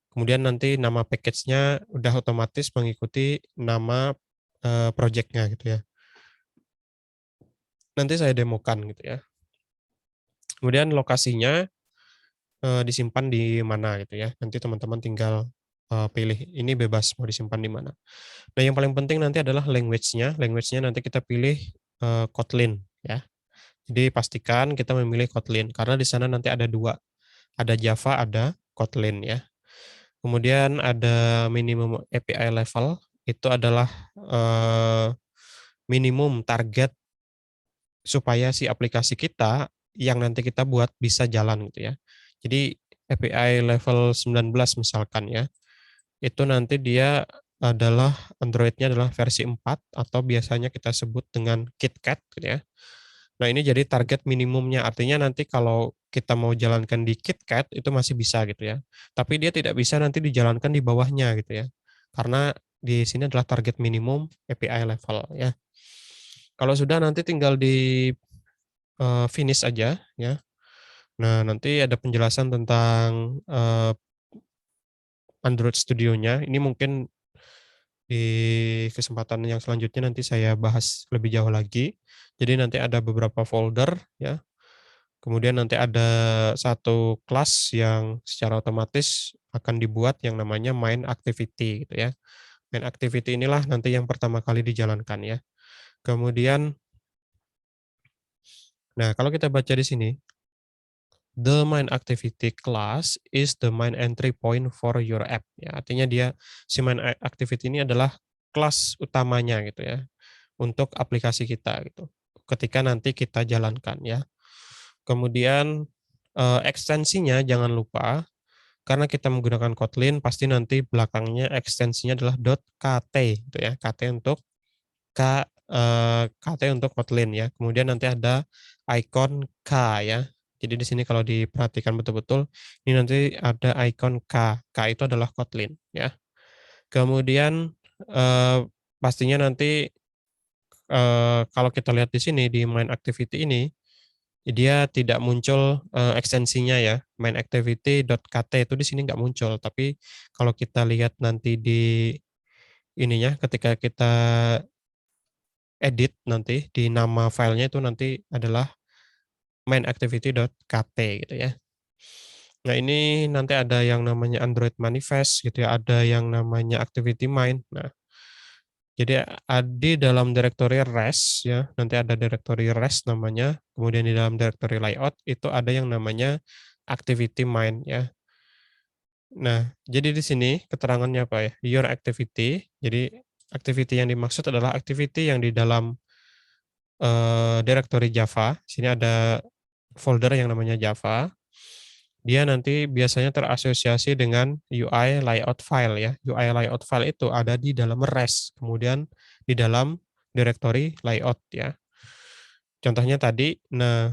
Kemudian nanti nama package-nya udah otomatis mengikuti nama project-nya gitu ya. Nanti saya demokan gitu ya. Kemudian lokasinya disimpan di mana gitu ya. Nanti teman-teman tinggal pilih. Ini bebas mau disimpan di mana. Nah, yang paling penting nanti adalah language-nya. Language-nya nanti kita pilih Kotlin ya. Jadi pastikan kita memilih Kotlin karena di sana nanti ada dua. Ada Java, ada Kotlin ya. Kemudian ada minimum API level, itu adalah minimum target supaya si aplikasi kita yang nanti kita buat bisa jalan gitu ya. Jadi API level 19 misalkan ya, itu nanti dia adalah Android-nya adalah versi 4 atau biasanya kita sebut dengan KitKat gitu ya. Nah, ini jadi target minimumnya. Artinya nanti kalau kita mau jalankan di KitKat itu masih bisa gitu ya. Tapi dia tidak bisa nanti dijalankan di bawahnya gitu ya. Karena di sini adalah target minimum API level ya. Kalau sudah nanti tinggal di finish aja ya. Nah, nanti ada penjelasan tentang Android Studio-nya. Ini mungkin di kesempatan yang selanjutnya nanti saya bahas lebih jauh lagi. Jadi nanti ada beberapa folder ya. Kemudian nanti ada satu kelas yang secara otomatis akan dibuat yang namanya main activity gitu ya. Main activity inilah nanti yang pertama kali dijalankan ya. Kemudian, nah kalau kita baca di sini, the main activity class is the main entry point for your app. Ya, artinya si main activity ini adalah kelas utamanya gitu ya untuk aplikasi kita gitu. Ketika nanti kita jalankan ya. Kemudian ekstensinya jangan lupa karena kita menggunakan Kotlin pasti nanti belakangnya ekstensinya adalah .kt gitu ya. KT untuk Kotlin ya. Kemudian nanti ada icon K ya. Jadi di sini kalau diperhatikan betul-betul, ini nanti ada icon K. K itu adalah Kotlin ya. Kemudian pastinya nanti kalau kita lihat di sini di main activity ini, dia tidak muncul ekstensinya ya, main activity.kt itu di sini nggak muncul. Tapi kalau kita lihat nanti di ininya, ketika kita edit nanti di nama filenya itu nanti adalah main activity.kt gitu ya. Nah, ini nanti ada yang namanya Android Manifest gitu ya, ada yang namanya Activity Main. Nah, jadi di dalam directory res ya, nanti ada directory res namanya, kemudian di dalam directory layout itu ada yang namanya activity main ya. Nah, jadi di sini keterangannya apa ya? Your activity. Jadi activity yang dimaksud adalah activity yang di dalam directory Java. Sini ada folder yang namanya Java. Dia nanti biasanya terasosiasi dengan UI layout file ya. UI layout file itu ada di dalam res, kemudian di dalam directory layout ya. Contohnya tadi, nah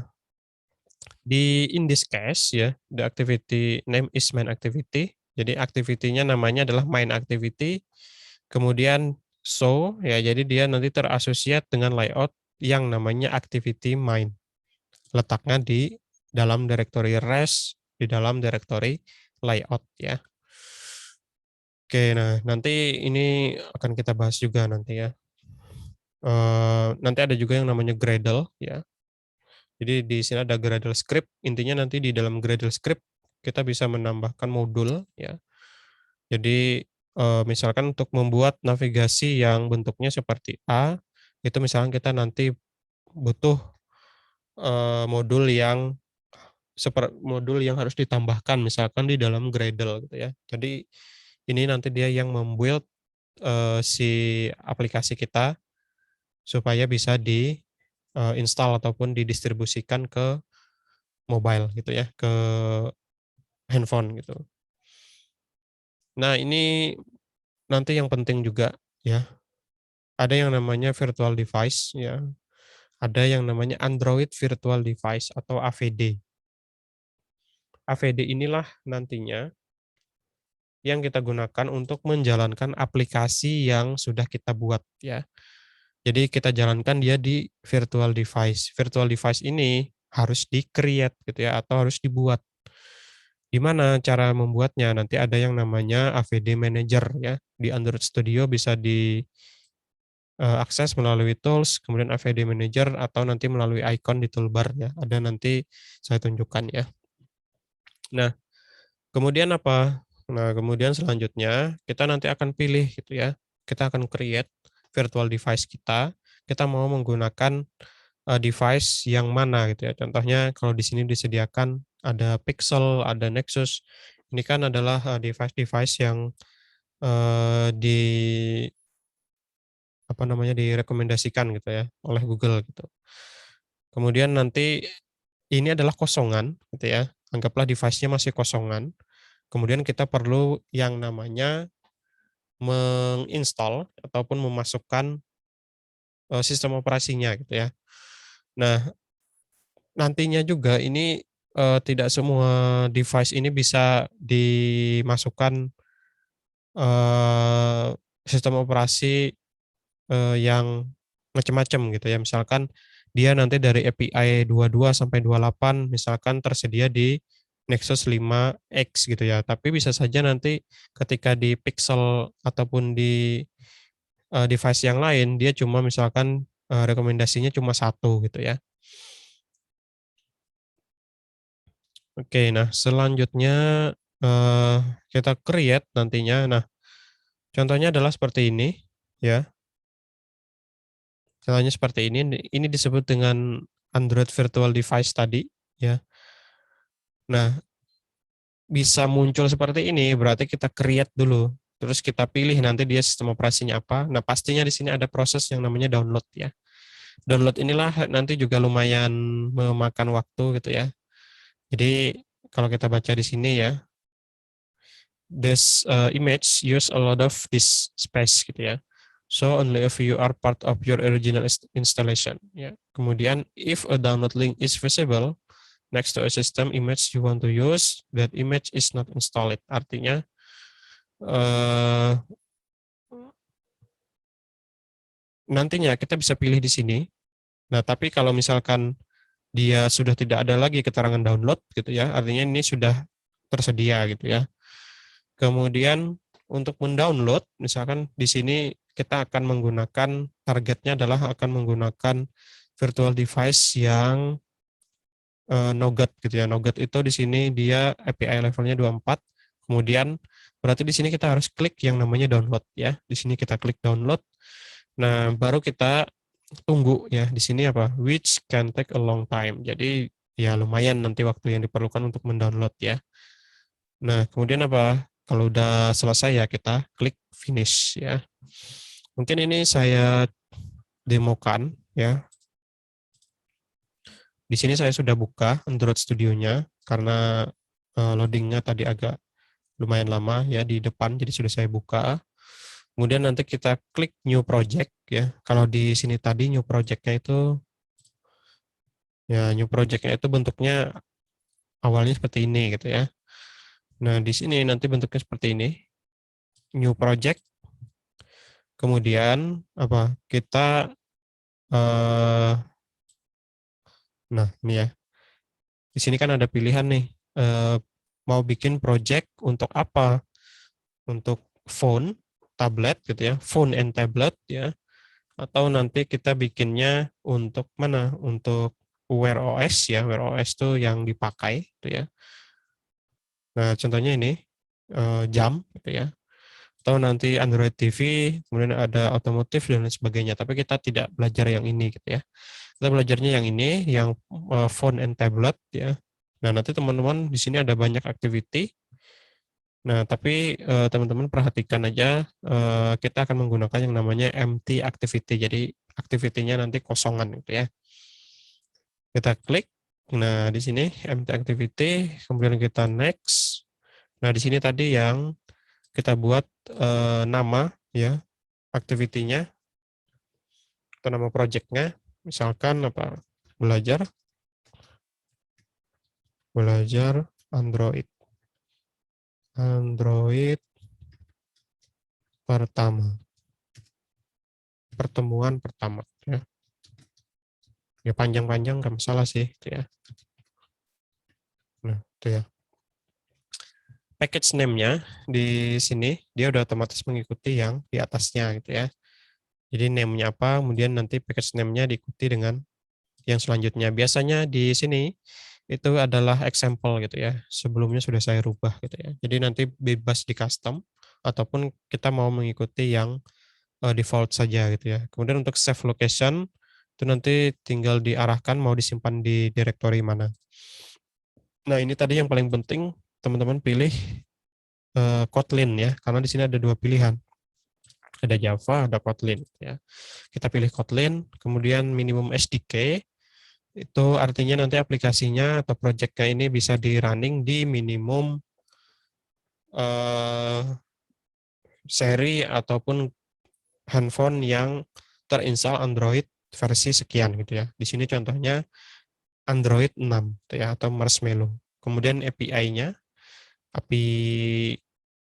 in this case ya, the activity name is main activity. Jadi activity-nya namanya adalah main activity. Kemudian ya, jadi dia nanti terasosiat dengan layout yang namanya activity main. Letaknya di dalam directory res, di dalam directory layout ya. Oke, nah nanti ini akan kita bahas juga nanti ya. Nanti ada juga yang namanya Gradle ya. Jadi di sini ada Gradle script. Intinya nanti di dalam Gradle script kita bisa menambahkan modul ya. Jadi misalkan untuk membuat navigasi yang bentuknya seperti A, itu misalkan kita nanti butuh modul yang harus ditambahkan misalkan di dalam Gradle gitu ya. Jadi ini nanti dia yang membuild si aplikasi kita supaya bisa di install ataupun didistribusikan ke mobile gitu ya, ke handphone gitu. Nah, ini nanti yang penting juga ya, ada yang namanya virtual device ya, ada yang namanya Android Virtual Device atau AVD. AVD inilah nantinya yang kita gunakan untuk menjalankan aplikasi yang sudah kita buat ya. Jadi kita jalankan dia di virtual device. Virtual device ini harus di-create gitu ya atau harus dibuat. Di mana cara membuatnya? Nanti ada yang namanya AVD Manager ya. Di Android Studio bisa diakses melalui tools, kemudian AVD Manager atau nanti melalui icon di toolbar ya. Ada nanti saya tunjukkan ya. Nah, kemudian apa? Nah, kemudian selanjutnya kita nanti akan pilih gitu ya. Kita akan create virtual device kita. Kita mau menggunakan device yang mana gitu ya. Contohnya kalau di sini disediakan ada Pixel, ada Nexus. Ini kan adalah device-device yang di apa namanya direkomendasikan gitu ya oleh Google gitu. Kemudian nanti ini adalah kosongan gitu ya. Anggaplah device-nya masih kosongan. Kemudian kita perlu yang namanya menginstall ataupun memasukkan sistem operasinya gitu ya. Nah, nantinya juga ini tidak semua device ini bisa dimasukkan eh, sistem operasi yang macam-macam gitu ya. Misalkan dia nanti dari API 22 sampai 28 misalkan tersedia di Nexus 5X gitu ya. Tapi bisa saja nanti ketika di Pixel ataupun di device yang lain dia cuma misalkan rekomendasinya cuma satu gitu ya. Oke, nah selanjutnya eh, kita create nantinya. Nah, contohnya adalah seperti ini ya. Contohnya seperti ini. Ini disebut dengan Android Virtual Device tadi ya. Nah, bisa muncul seperti ini berarti kita create dulu. Terus kita pilih nanti dia sistem operasinya apa. Nah, pastinya di sini ada proses yang namanya download ya. Download inilah nanti juga lumayan memakan waktu gitu ya. Jadi kalau kita baca di sini ya, this image use a lot of this space gitu ya. So only if you are part of your original installation. Ya. Kemudian if a download link is visible next to a system image you want to use, that image is not installed. Artinya uh, nantinya kita bisa pilih di sini. Nah, tapi kalau misalkan dia sudah tidak ada lagi keterangan download gitu ya, artinya ini sudah tersedia gitu ya. Kemudian untuk mendownload, misalkan di sini kita akan menggunakan, targetnya adalah akan menggunakan virtual device yang Nougat gitu ya. Nougat itu di sini dia API levelnya 24. Kemudian berarti di sini kita harus klik yang namanya download ya. Di sini kita klik download. Nah, baru kita tunggu ya. Di sini apa? Which can take a long time. Jadi ya lumayan nanti waktu yang diperlukan untuk mendownload ya. Nah, kemudian apa? Kalau udah selesai ya kita klik finish ya. Mungkin ini saya demokan ya. Di sini saya sudah buka Android Studio-nya karena loadingnya tadi agak lumayan lama ya di depan, jadi sudah saya buka. Kemudian nanti kita klik New Project ya. Kalau di sini tadi New Project-nya itu ya New Project-nya itu bentuknya awalnya seperti ini gitu ya. Nah di sini nanti bentuknya seperti ini, New Project. Kemudian apa? Kita nah ini ya. Di sini kan ada pilihan nih, mau bikin project untuk apa? Untuk phone, tablet gitu ya, phone and tablet ya, atau nanti kita bikinnya untuk mana? Untuk Wear OS ya, Wear OS itu yang dipakai gitu ya. Nah, contohnya ini jam gitu ya. Atau nanti Android TV, kemudian ada otomotif dan lain sebagainya. Tapi kita tidak belajar yang ini gitu ya. Kita belajarnya yang ini, yang phone and tablet ya. Nah, nanti teman-teman di sini ada banyak activity. Nah, tapi teman-teman perhatikan aja, kita akan menggunakan yang namanya empty activity. Jadi activity-nya nanti kosongan gitu ya. Kita klik. Nah, di sini empty activity, kemudian kita next. Nah, di sini tadi yang kita buat nama ya activity-nya atau nama project-nya, misalkan apa? Belajar belajar Android. Android pertama. Pertemuan pertama ya. Ya panjang-panjang nggak masalah sih itu ya. Nah, itu ya. Package name-nya di sini dia udah otomatis mengikuti yang di atasnya gitu ya. Jadi name-nya apa, kemudian nanti package name-nya diikuti dengan yang selanjutnya. Biasanya di sini itu adalah example gitu ya. Sebelumnya sudah saya rubah gitu ya. Jadi nanti bebas di custom ataupun kita mau mengikuti yang default saja gitu ya. Kemudian untuk save location itu nanti tinggal diarahkan mau disimpan di directory mana. Nah, ini tadi yang paling penting teman-teman pilih Kotlin ya, karena di sini ada dua pilihan. Ada Java, ada Kotlin ya. Kita pilih Kotlin, kemudian minimum SDK itu artinya nanti aplikasinya atau project-nya ini bisa di running di minimum eh, seri ataupun handphone yang terinstall Android versi sekian gitu ya. Di sini contohnya Android 6 gitu ya atau Marshmallow. Kemudian API-nya, API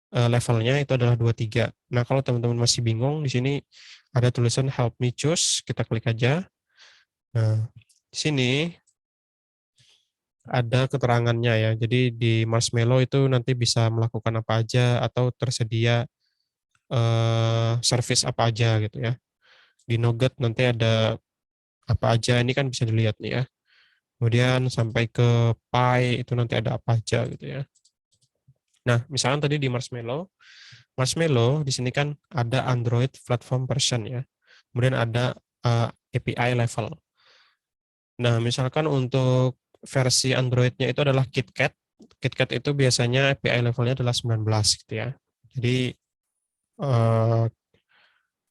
levelnya itu adalah 23. Nah, kalau teman-teman masih bingung, di sini ada tulisan help me choose, kita klik aja. Nah, di sini ada keterangannya ya. Jadi di Marshmallow itu nanti bisa melakukan apa aja atau tersedia service apa aja gitu ya. Di Nougat nanti ada apa aja, ini kan bisa dilihat nih ya. Kemudian sampai ke Pi itu nanti ada apa aja gitu ya. Nah, misalnya tadi di Marshmallow, Marshmallow di sini kan ada Android platform version ya. Kemudian ada API level. Nah, misalkan untuk versi Android-nya itu adalah KitKat. KitKat itu biasanya API levelnya adalah 19 gitu ya. Jadi eh,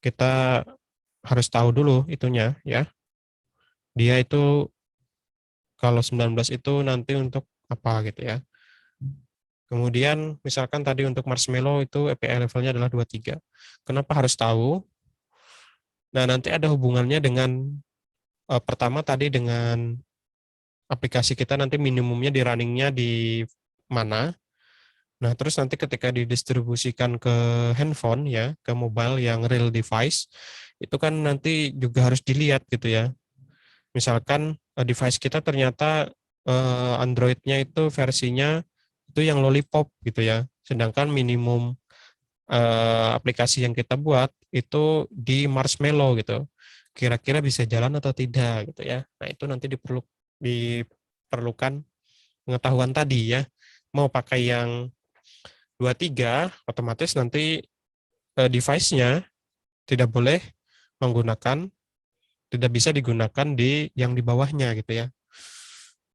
kita harus tahu dulu itunya ya. Dia itu kalau 19 itu nanti untuk apa gitu ya. Kemudian misalkan tadi untuk Marshmallow itu API levelnya adalah 23. Kenapa harus tahu? Nah, nanti ada hubungannya dengan pertama tadi dengan aplikasi kita nanti minimumnya di runningnya di mana. Nah, terus nanti ketika didistribusikan ke handphone ya, ke mobile yang real device, itu kan nanti juga harus dilihat gitu ya. Misalkan device kita ternyata Android-nya itu versinya itu yang Lollipop gitu ya. Sedangkan minimum aplikasi yang kita buat itu di Marshmallow gitu. Kira-kira bisa jalan atau tidak gitu ya. Nah, itu nanti diperlukan pengetahuan tadi ya. Mau pakai yang 23, otomatis nanti device-nya tidak boleh menggunakan, tidak bisa digunakan di yang di bawahnya gitu ya.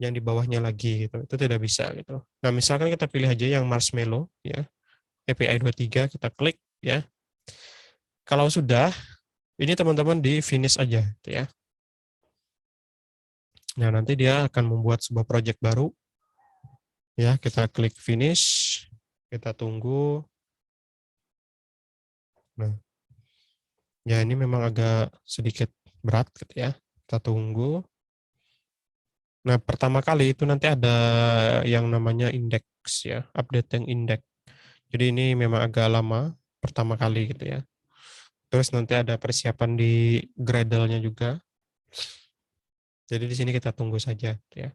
Yang di bawahnya lagi gitu. Itu tidak bisa gitu. Nah, misalkan kita pilih aja yang Marshmallow ya. API 23 kita klik ya. Kalau sudah, ini teman-teman di finish aja gitu ya. Nah, nanti dia akan membuat sebuah project baru. Ya, kita klik finish, kita tunggu. Nah, ya ini memang agak sedikit berat gitu ya. Kita tunggu. Nah, pertama kali itu nanti ada yang namanya indeks ya, update yang indeks. Jadi ini memang agak lama pertama kali gitu ya. Terus nanti ada persiapan di Gradle-nya juga. Jadi di sini kita tunggu saja gitu ya.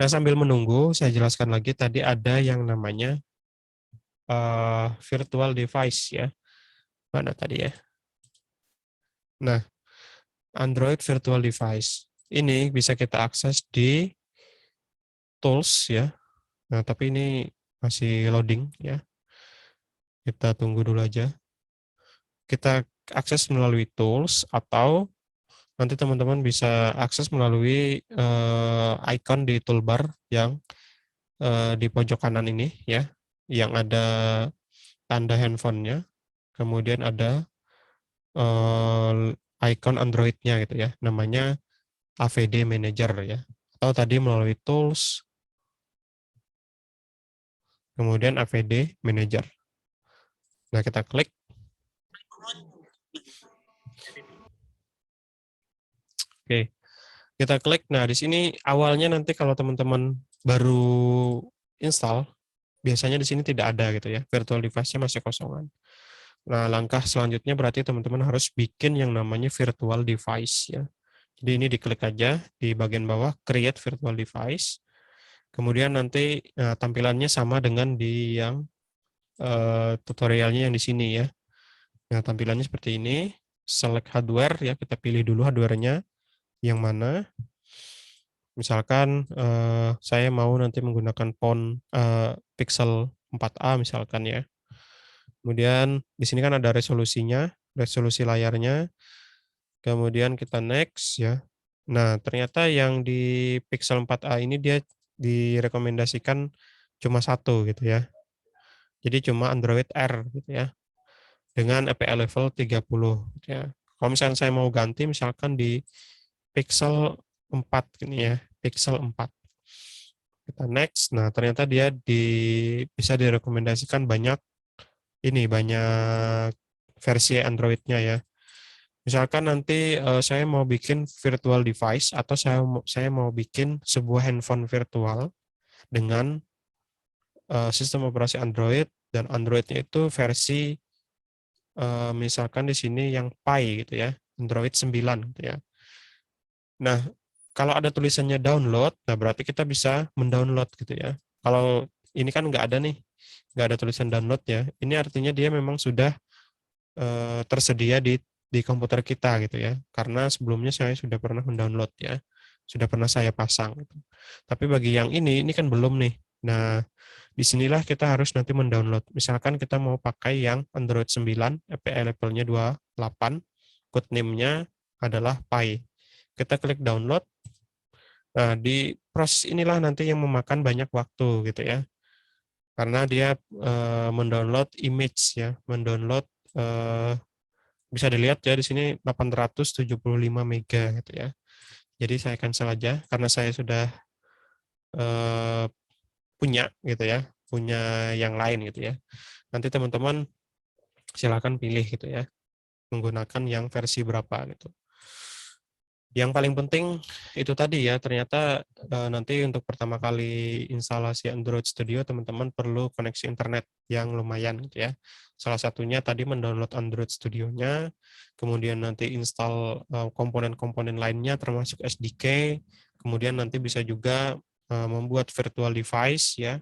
Nah, sambil menunggu, saya jelaskan lagi tadi ada yang namanya virtual device ya. Mana tadi ya? Nah, Android virtual device. Ini bisa kita akses di tools ya. Nah, tapi ini masih loading ya. Kita tunggu dulu aja. Kita akses melalui tools atau nanti teman-teman bisa akses melalui icon di toolbar yang di pojok kanan ini ya, yang ada tanda handphonenya, kemudian ada icon Android-nya gitu ya, namanya AVD Manager ya, atau tadi melalui tools, kemudian AVD Manager. Nah, kita klik. Oke, kita klik. Nah, di sini awalnya nanti kalau teman-teman baru install, biasanya di sini tidak ada gitu ya, virtual device-nya masih kosongan. Nah, langkah selanjutnya berarti teman-teman harus bikin yang namanya virtual device ya. Jadi ini diklik aja di bagian bawah create virtual device. Kemudian nanti tampilannya sama dengan di yang tutorialnya yang di sini ya. Nah, tampilannya seperti ini. Select hardware ya, kita pilih dulu hardware-nya yang mana. Misalkan saya mau nanti menggunakan phone Pixel 4a misalkan ya. Kemudian di sini kan ada resolusinya, resolusi layarnya. Kemudian kita next ya. Nah, ternyata yang di Pixel 4a ini dia direkomendasikan cuma satu gitu ya. Jadi cuma Android R gitu ya. Dengan API level 30 gitu ya. Kalau misalkan saya mau ganti misalkan di Pixel 4 gini ya, Pixel 4. Kita next. Nah, ternyata dia bisa direkomendasikan banyak versi Android-nya ya. Misalkan nanti saya mau bikin virtual device atau saya mau bikin sebuah handphone virtual dengan sistem operasi Android dan Android-nya itu versi misalkan di sini yang Pie gitu ya, Android 9 gitu ya. Nah, kalau ada tulisannya download, nah berarti kita bisa mendownload gitu ya. Kalau ini kan nggak ada nih, nggak ada tulisan download ya. Ini artinya dia memang sudah tersedia di komputer kita gitu ya. Karena sebelumnya saya sudah pernah mendownload ya, sudah pernah saya pasang. Gitu. Tapi bagi yang ini kan belum nih. Nah, disinilah kita harus nanti mendownload. Misalkan kita mau pakai yang Android 9, API levelnya 28, code name-nya adalah Pi. Kita klik download. Nah, di proses inilah nanti yang memakan banyak waktu gitu ya. Karena dia mendownload image ya, mendownload bisa dilihat ya di sini 875 mega gitu ya. Jadi saya cancel aja karena saya sudah punya gitu ya, punya yang lain gitu ya. Nanti teman-teman silakan pilih gitu ya, menggunakan yang versi berapa gitu. Yang paling penting itu tadi ya, ternyata nanti untuk pertama kali instalasi Android Studio teman-teman perlu koneksi internet yang lumayan gitu ya. Salah satunya tadi mendownload Android Studio-nya, kemudian nanti install komponen-komponen lainnya termasuk SDK, kemudian nanti bisa juga membuat virtual device ya.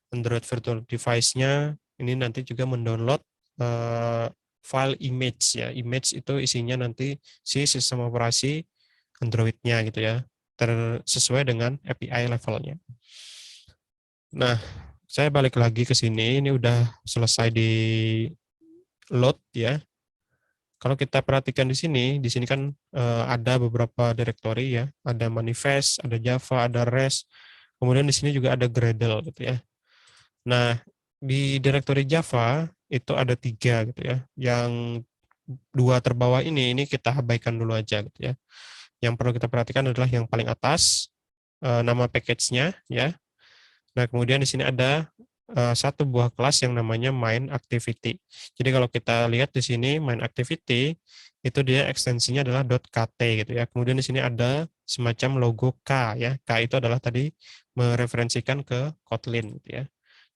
Android virtual device-nya ini nanti juga mendownload eh, file image ya. Image itu isinya nanti si sistem operasi Android-nya gitu ya, sesuai dengan API levelnya. Nah, saya balik lagi ke sini, ini udah selesai di load ya. Kalau kita perhatikan di sini kan ada beberapa directory ya, ada manifest, ada Java, ada REST, kemudian di sini juga ada Gradle gitu ya. Nah, di directory Java itu ada 3 gitu ya. Yang 2 terbawah ini kita abaikan dulu aja gitu ya. Yang perlu kita perhatikan adalah yang paling atas, nama package-nya ya. Nah, kemudian di sini ada satu buah kelas yang namanya main activity. Jadi kalau kita lihat di sini main activity itu dia ekstensinya adalah .kt gitu ya. Kemudian di sini ada semacam logo K ya. K itu adalah tadi mereferensikan ke Kotlin gitu ya.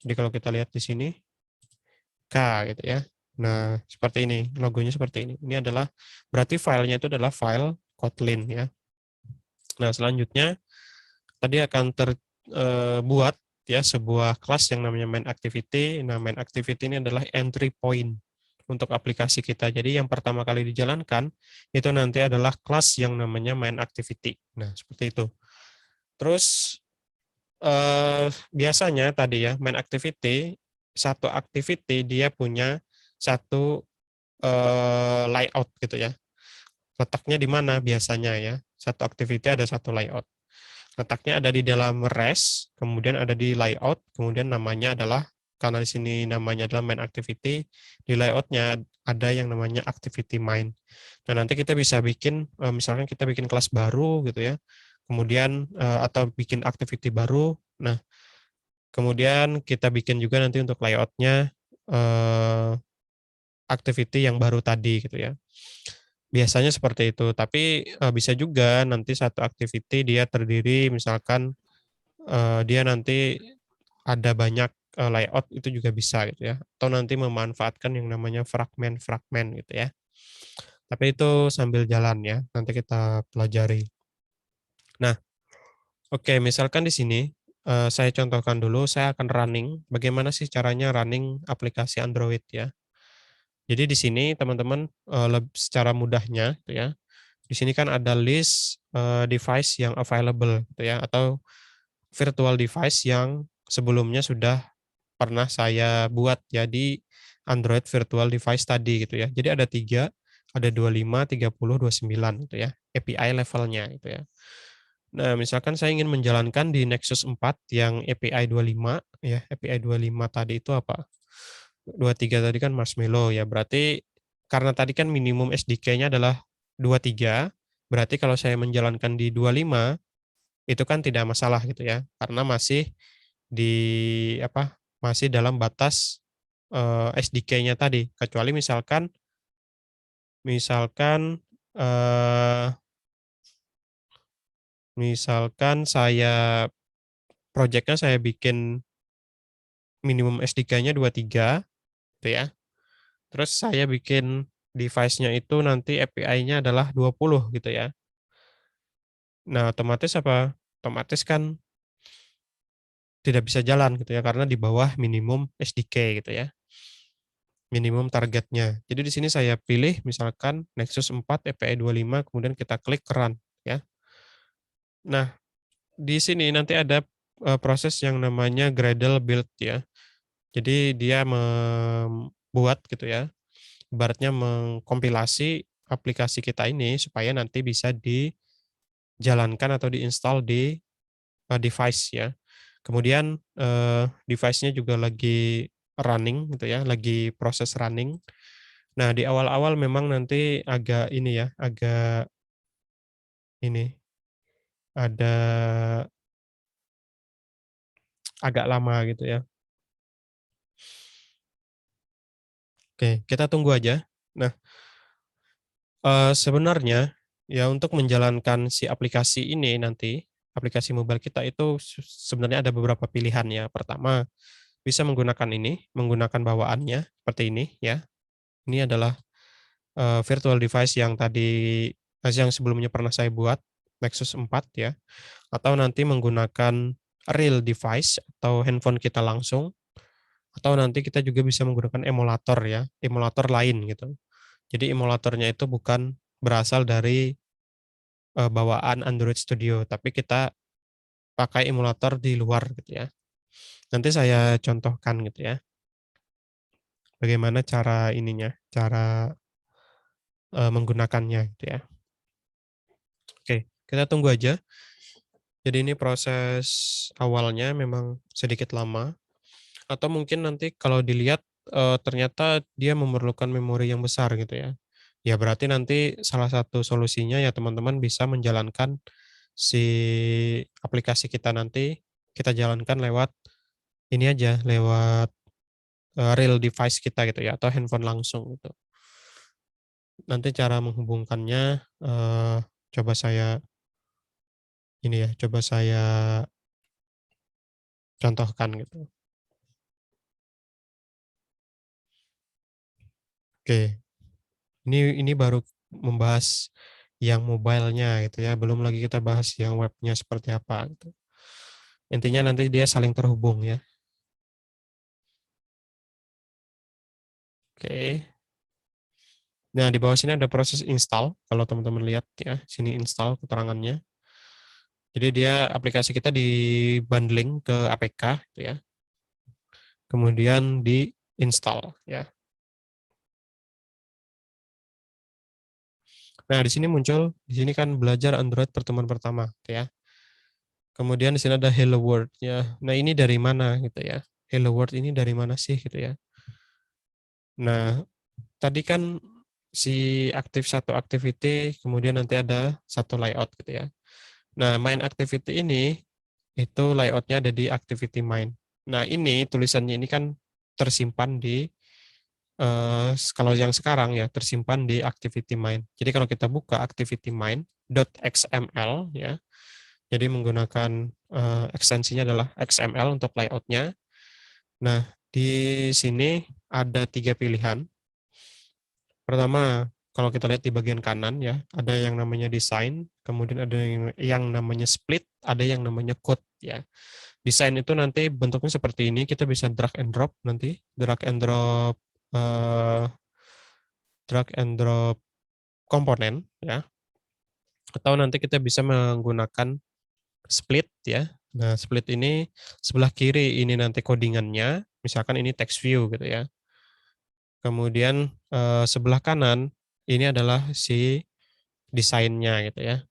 Jadi kalau kita lihat di sini K gitu ya. Nah, seperti ini, logonya seperti ini. Ini adalah berarti filenya itu adalah file Kotlin ya. Nah, selanjutnya tadi akan terbuat ya sebuah kelas yang namanya main activity. Nah, main activity ini adalah entry point untuk aplikasi kita. Jadi yang pertama kali dijalankan itu nanti adalah kelas yang namanya main activity. Nah, seperti itu. Terus biasanya tadi ya main activity satu activity dia punya satu layout gitu ya. Letaknya di mana biasanya ya? Satu activity ada satu layout. Letaknya ada di dalam REST, kemudian ada di layout, kemudian namanya adalah, karena di sini namanya adalah main activity, di layoutnya ada yang namanya activity main. Nah, nanti kita bisa bikin, misalkan kita bikin kelas baru gitu ya, kemudian atau bikin activity baru. Nah, kemudian kita bikin juga nanti untuk layoutnya activity yang baru tadi gitu ya. Biasanya seperti itu, tapi bisa juga nanti satu activity dia terdiri misalkan dia nanti ada banyak layout itu juga bisa gitu ya, atau nanti memanfaatkan yang namanya fragmen-fragmen gitu ya. Tapi itu sambil jalan ya, nanti kita pelajari. Nah, oke, misalkan di sini saya contohkan dulu, saya akan running, bagaimana sih caranya running aplikasi Android ya. Jadi di sini teman-teman secara mudahnya gitu ya, di sini kan ada list device yang available gitu ya, atau virtual device yang sebelumnya sudah pernah saya buat ya di Android virtual device tadi gitu ya. Jadi ada 3, ada 25, 30, 29 gitu ya, API levelnya gitu ya. Nah, misalkan saya ingin menjalankan di Nexus 4 yang API 25 ya, API 25 tadi itu apa? 23 tadi kan Marshmallow ya, berarti karena tadi kan minimum SDK-nya adalah 23, berarti kalau saya menjalankan di 25 itu kan tidak masalah gitu ya, karena masih di apa, masih dalam batas, SDK-nya tadi. Kecuali misalkan misalkan, eee, misalkan saya project-nya saya bikin minimum SDK-nya 23 gitu ya, terus saya bikin device-nya itu nanti API-nya adalah 20 gitu ya. Nah, otomatis apa, otomatis kan tidak bisa jalan gitu ya, karena di bawah minimum SDK gitu ya. Minimum targetnya. Jadi di sini saya pilih misalkan Nexus 4 API 25 kemudian kita klik run ya. Nah, di sini nanti ada proses yang namanya Gradle build ya. Jadi dia membuat gitu ya, ibaratnya mengkompilasi aplikasi kita ini supaya nanti bisa dijalankan atau diinstal di device ya. Kemudian device-nya juga lagi running gitu ya, lagi proses running. Nah, di awal-awal memang nanti agak ini ya, agak ini, ada agak lama gitu ya. Oke, kita tunggu aja. Nah, sebenarnya Ya, untuk menjalankan si aplikasi ini nanti, aplikasi mobile kita itu sebenarnya ada beberapa pilihan ya. Pertama, bisa menggunakan ini, menggunakan bawaannya seperti ini ya. Ini adalah, virtual device yang tadi yang sebelumnya pernah saya buat, Nexus 4 ya, atau nanti menggunakan real device atau handphone kita langsung, atau nanti kita juga bisa menggunakan emulator ya, emulator lain gitu. Jadi emulatornya itu bukan berasal dari, bawaan Android Studio, tapi kita pakai emulator di luar gitu ya. Nanti saya contohkan gitu ya, bagaimana cara ininya, cara, menggunakannya gitu ya. Oke, kita tunggu aja. Jadi ini proses awalnya memang sedikit lama, atau mungkin nanti kalau dilihat, ternyata dia memerlukan memori yang besar gitu ya. Ya berarti nanti salah satu solusinya ya teman-teman bisa menjalankan si aplikasi kita nanti, kita jalankan lewat ini aja, lewat, real device kita gitu ya, atau handphone langsung gitu. Nanti cara menghubungkannya, coba saya ini ya, coba saya contohkan gitu. Oke, ini baru membahas yang mobile-nya gitu ya, belum lagi kita bahas yang webnya seperti apa gitu. Intinya nanti dia saling terhubung ya. Oke. Nah, di bawah sini ada proses install, kalau teman-teman lihat ya, sini install keterangannya. Jadi dia aplikasi kita di-bundling ke APK gitu ya, kemudian di-install ya. Nah, di sini muncul, di sini kan belajar Android pertemuan pertama gitu ya. Kemudian di sini ada Hello World-nya. Nah, ini dari mana gitu ya. Hello World ini dari mana sih gitu ya. Nah, tadi kan si aktif satu activity, kemudian nanti ada satu layout gitu ya. Nah, main activity ini itu layoutnya ada di activity main. Nah, ini tulisannya ini kan tersimpan di kalau yang sekarang ya tersimpan di activity main. Jadi kalau kita buka activity main.xml ya, jadi menggunakan ekstensinya adalah XML untuk layoutnya. Nah, di sini ada 3 pilihan. Pertama, kalau kita lihat di bagian kanan ya, ada yang namanya design, kemudian ada yang namanya split, ada yang namanya code ya. Desain itu nanti bentuknya seperti ini, kita bisa drag and drop nanti, eh, drag and drop komponen ya, atau nanti kita bisa menggunakan split ya. Nah, split ini sebelah kiri ini nanti codingannya, misalkan ini text view gitu ya. Kemudian sebelah kanan ini adalah si desainnya gitu ya.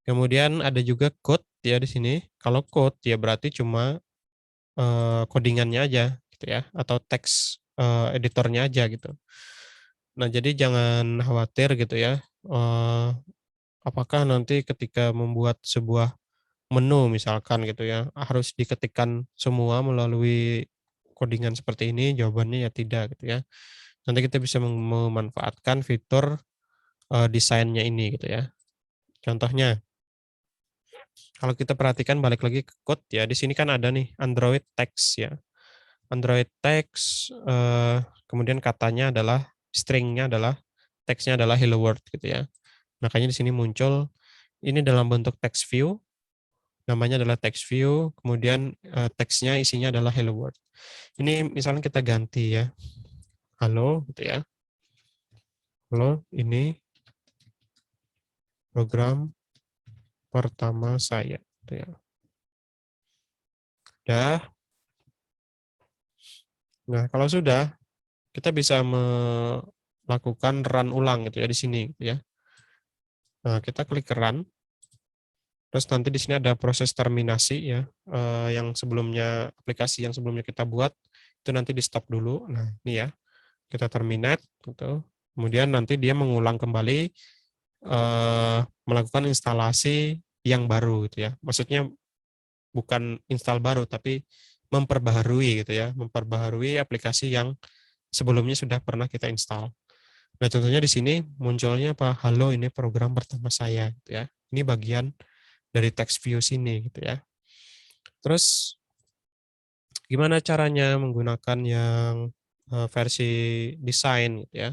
Kemudian ada juga code ya di sini. Kalau code ya berarti cuma codingannya aja gitu ya, atau teks editornya aja gitu. Nah, jadi jangan khawatir gitu ya, apakah nanti ketika membuat sebuah menu misalkan gitu ya, harus diketikkan semua melalui codingan seperti ini? Jawabannya ya tidak gitu ya. Nanti kita bisa memanfaatkan fitur, desainnya ini gitu ya. Contohnya, kalau kita perhatikan balik lagi ke code ya, di sini kan ada nih Android text ya. Android text, kemudian katanya adalah string-nya adalah teksnya adalah hello world gitu ya. Makanya di sini muncul ini dalam bentuk text view, namanya adalah text view, kemudian teksnya isinya adalah hello world. Ini misalnya kita ganti ya, halo gitu ya. Halo, ini program pertama saya gitu ya. Udah. Nah, kalau sudah kita bisa melakukan run ulang gitu ya di sini gitu ya. Nah, kita klik run. Terus nanti di sini ada proses terminasi ya, yang sebelumnya aplikasi yang sebelumnya kita buat itu nanti di stop dulu. Nah, ini ya, kita terminate gitu. Kemudian nanti dia mengulang kembali melakukan instalasi yang baru gitu ya. Maksudnya bukan install baru tapi memperbaharui gitu ya, memperbaharui aplikasi yang sebelumnya sudah pernah kita install. Nah, contohnya di sini munculnya apa? Halo, ini program pertama saya, gitu ya. Ini bagian dari text view sini, gitu ya. Terus gimana caranya menggunakan yang versi desain, gitu ya.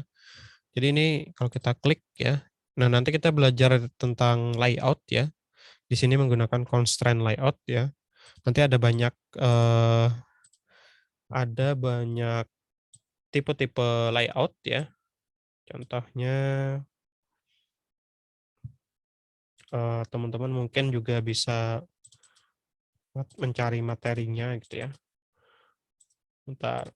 Jadi ini kalau kita klik ya, nah nanti kita belajar tentang layout ya. Di sini menggunakan constraint layout ya. Nanti ada banyak tipe-tipe layout ya. Contohnya teman-teman mungkin juga bisa mencari materinya gitu ya. Bentar,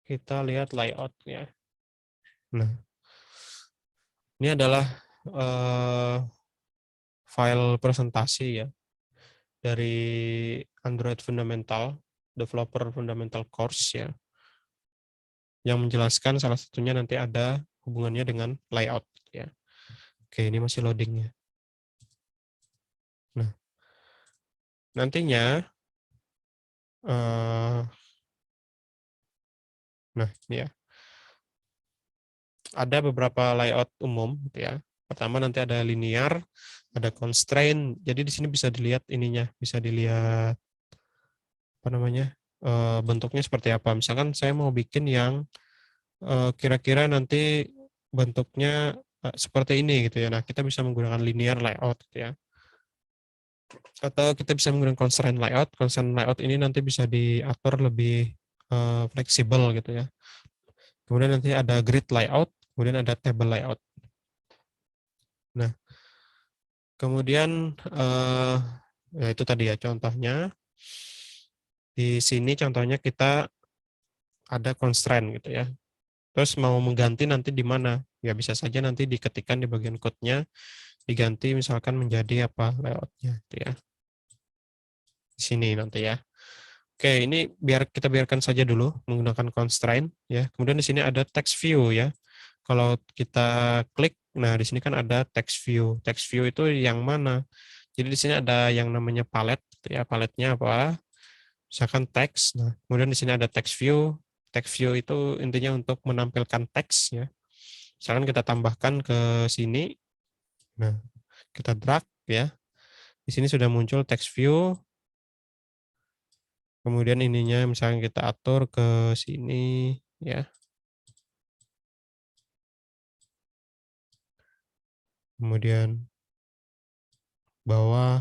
kita lihat layout ya. Nah, ini adalah eh, file presentasi ya dari Android Fundamental, Developer Fundamental Course ya, yang menjelaskan salah satunya nanti ada hubungannya dengan layout ya. Oke, ini masih loading ya. Nah, nantinya eh, nah ini ya, ada beberapa layout umum gitu ya. Pertama nanti ada linear, ada constraint. Jadi di sini bisa dilihat ininya, bisa dilihat apa namanya? Bentuknya seperti apa. Misalkan saya mau bikin yang kira-kira nanti bentuknya seperti ini gitu ya. Nah, kita bisa menggunakan linear layout gitu ya. Atau kita bisa menggunakan constraint layout. Constraint layout ini nanti bisa diatur lebih fleksibel gitu ya. Kemudian nanti ada grid layout, kemudian ada table layout. Nah, kemudian ya itu tadi ya contohnya. Di sini contohnya kita ada constraint gitu ya. Terus mau mengganti nanti di mana? Ya bisa saja nanti diketikkan di bagian code-nya, diganti misalkan menjadi apa layout-nya gitu ya. Di sini nanti ya. Oke, ini biarkan saja dulu menggunakan constraint ya. Kemudian di sini ada text view ya. Kalau kita klik, nah di sini kan ada text view. Text view itu yang mana? Jadi di sini ada yang namanya palette gitu ya. Paletnya apa? Misalkan teks. Nah, kemudian di sini ada text view. Text view itu intinya untuk menampilkan teks ya. Misalkan kita tambahkan ke sini. Nah, kita drag ya. Di sini sudah muncul text view. Kemudian ininya misalnya kita atur ke sini ya. Kemudian bawah,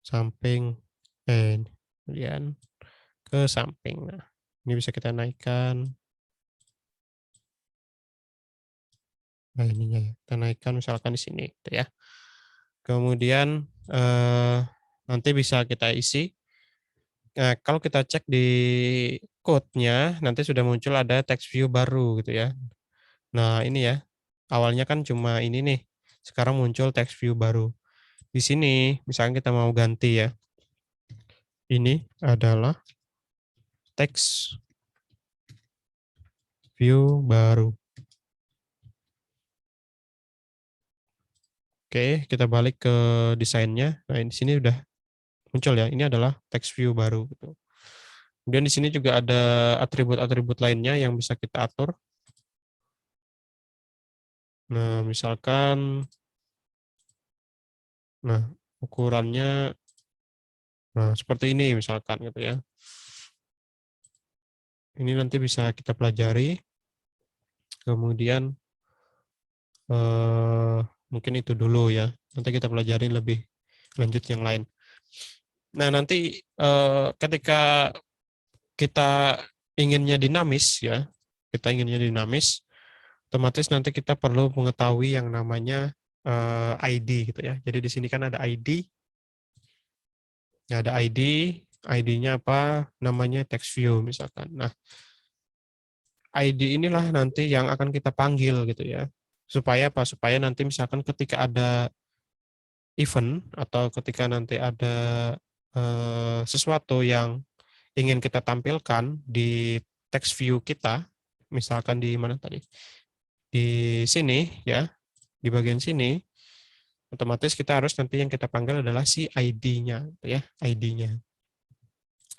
samping, kemudian ke samping. Nah, ini bisa kita naikkan. Nah, ininya ya. Kita naikkan misalkan di sini gitu ya. Kemudian nanti bisa kita isi. Nah, kalau kita cek di code-nya, nanti sudah muncul ada text view baru gitu ya. Nah, ini ya. Awalnya kan cuma ini nih. Sekarang muncul text view baru. Di sini, misalnya kita mau ganti ya. Ini adalah text view baru. Oke, kita balik ke desainnya. Nah, di sini udah muncul ya. Ini adalah text view baru gitu. Kemudian di sini juga ada atribut-atribut lainnya yang bisa kita atur. Nah, misalkan nah ukurannya nah seperti ini misalkan gitu ya. Ini nanti bisa kita pelajari. Kemudian eh, mungkin itu dulu ya. Nanti kita pelajari lebih lanjut yang lain. Nah, nanti ketika kita inginnya dinamis ya, kita inginnya dinamis, otomatis nanti kita perlu mengetahui yang namanya ID gitu ya. Jadi di sini kan ada ID, ya ada ID, ID-nya apa? Namanya text view misalkan. Nah, ID inilah nanti yang akan kita panggil gitu ya. Supaya apa? Supaya nanti misalkan ketika ada event atau ketika nanti ada sesuatu yang ingin kita tampilkan di text view kita, misalkan di mana tadi? Di sini ya, di bagian sini, otomatis kita harus nanti yang kita panggil adalah si ID-nya, ya, ID-nya.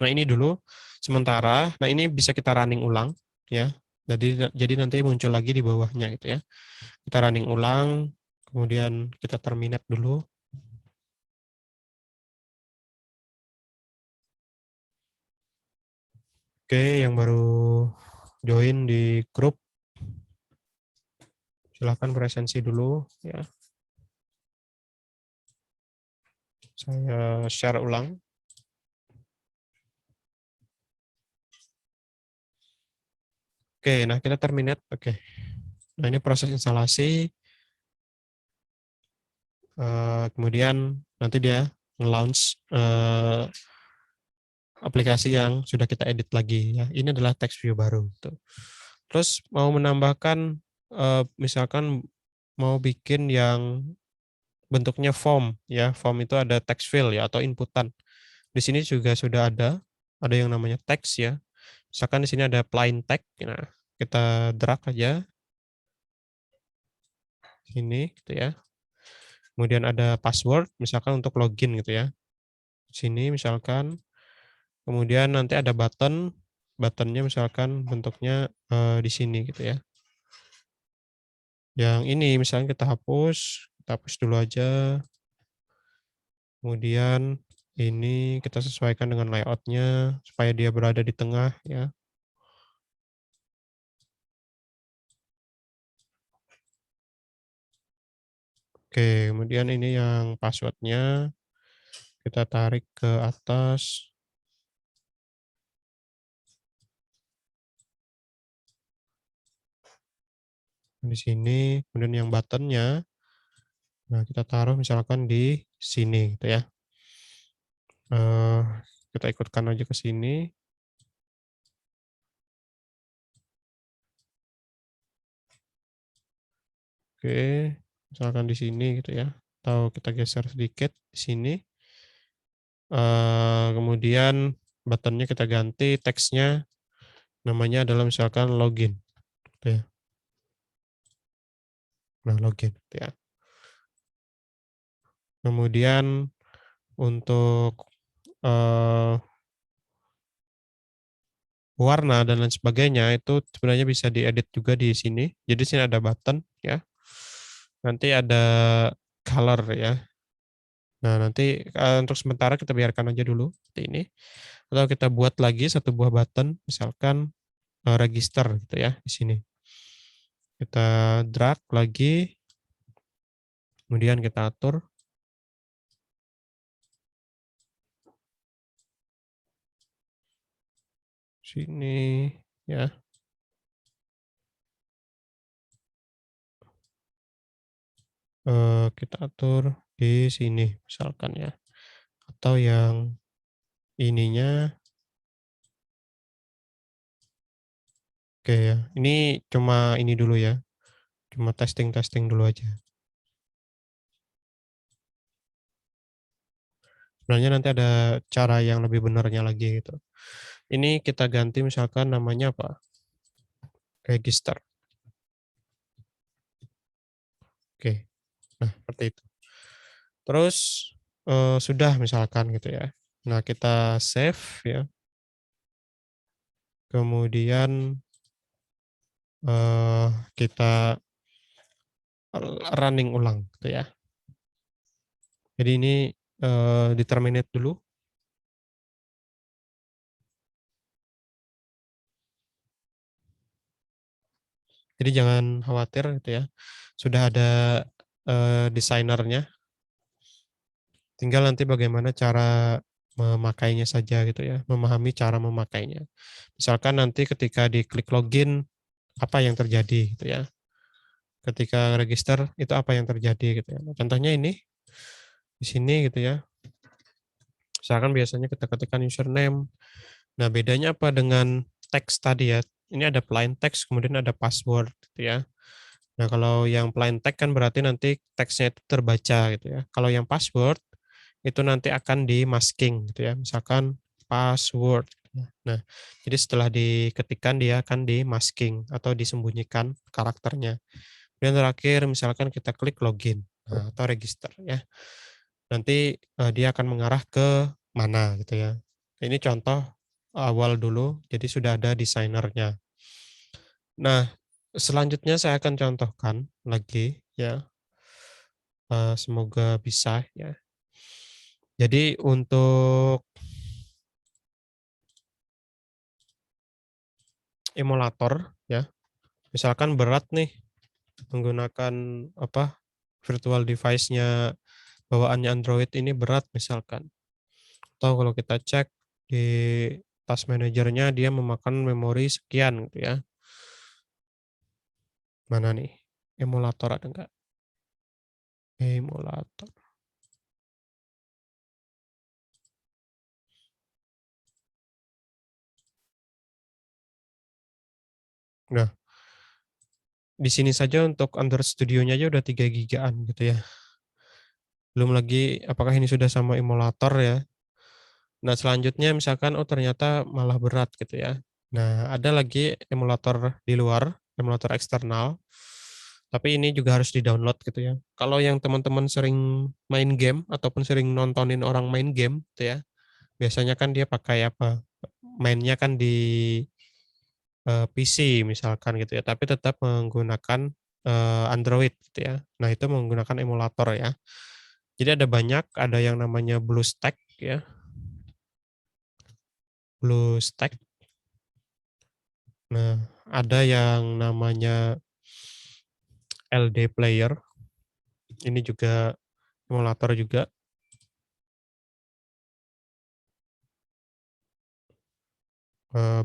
Nah, ini dulu sementara. Nah, ini bisa kita running ulang ya. Jadi nanti muncul lagi di bawahnya gitu ya. Kita running ulang, kemudian kita terminate dulu. Oke, yang baru join di grup, silahkan presensi dulu ya. Saya share ulang. Oke, nah kita terminate. Oke. Nah, ini proses instalasi. Kemudian nanti dia nge-launch aplikasi yang sudah kita edit lagi ya. Ini adalah text view baru. Tuh. Terus mau menambahkan misalkan mau bikin yang bentuknya form ya. Form itu ada text field ya atau inputan. Di sini juga sudah ada yang namanya text ya. Misalkan di sini ada plain text. Nah, kita drag aja sini gitu ya. Kemudian ada password misalkan untuk login gitu ya. Sini misalkan. Kemudian nanti ada buttonnya misalkan bentuknya di sini gitu ya. Yang ini misalnya kita hapus dulu aja. Kemudian ini kita sesuaikan dengan layoutnya supaya dia berada di tengah ya. Oke, kemudian ini yang passwordnya kita tarik ke atas. Di sini, kemudian yang buttonnya, nah kita taruh misalkan di sini gitu ya. Kita ikutkan aja ke sini. Oke, misalkan di sini gitu ya. Atau kita geser sedikit di sini. Kemudian buttonnya kita ganti, teksnya namanya adalah misalkan login. Gitu ya. Nah, login. Gitu ya. Kemudian untuk warna dan lain sebagainya itu sebenarnya bisa diedit juga di sini. Jadi di sini ada button ya. Nanti ada color ya. Nah, nanti untuk sementara kita biarkan aja dulu seperti ini. Atau kita buat lagi satu buah button misalkan register gitu ya di sini. Kita drag lagi, kemudian kita atur sini ya. Kita atur di sini misalkan ya. Atau yang ininya oke ya. Ini cuma ini dulu ya. Cuma testing-testing dulu aja. Sebenarnya nanti ada cara yang lebih benarnya lagi gitu. Ini kita ganti misalkan namanya apa? Register. Oke. Nah, seperti itu. Terus sudah misalkan gitu ya. Nah, kita save ya. Kemudian kita running ulang gitu ya. Jadi ini di-terminate dulu. Jadi jangan khawatir gitu ya. Sudah ada desainernya. Tinggal nanti bagaimana cara memakainya saja gitu ya, memahami cara memakainya. Misalkan nanti ketika diklik login, apa yang terjadi gitu ya. Ketika register, itu apa yang terjadi gitu ya. Nah, contohnya ini, di sini gitu ya. Misalkan biasanya kita ketikkan username. Nah, bedanya apa dengan teks tadi ya. Ini ada plain text, kemudian ada password gitu ya. Nah, kalau yang plain text kan berarti nanti teksnya itu terbaca gitu ya. Kalau yang password itu nanti akan di masking gitu ya. Misalkan password. Nah, jadi setelah diketikkan dia akan di masking atau disembunyikan karakternya. Dan terakhir misalkan kita klik login atau register ya. Nanti dia akan mengarah ke mana gitu ya. Ini contoh awal dulu, jadi sudah ada desainernya. Nah, selanjutnya saya akan contohkan lagi ya, semoga bisa ya. Jadi untuk emulator ya, misalkan berat nih menggunakan apa, virtual device-nya bawaannya Android ini berat misalkan, atau kalau kita cek di task manajernya dia memakan memori sekian gitu ya. Mana nih, emulator ada nggak? Emulator. Nah, di sini saja untuk Android Studio-nya aja udah 3 gigaan gitu ya. Belum lagi apakah ini sudah sama emulator ya. Nah, selanjutnya misalkan, oh ternyata malah berat gitu ya. Nah, ada lagi emulator di luar, emulator eksternal, tapi ini juga harus di-download gitu ya. Kalau yang teman-teman sering main game ataupun sering nontonin orang main game gitu ya, biasanya kan dia pakai apa, mainnya kan di, PC misalkan gitu ya, tapi tetap menggunakan, Android gitu ya. Nah, itu menggunakan emulator ya. Jadi ada banyak, ada yang namanya BlueStack ya, BlueStack. Nah, ada yang namanya LD Player, ini juga emulator juga,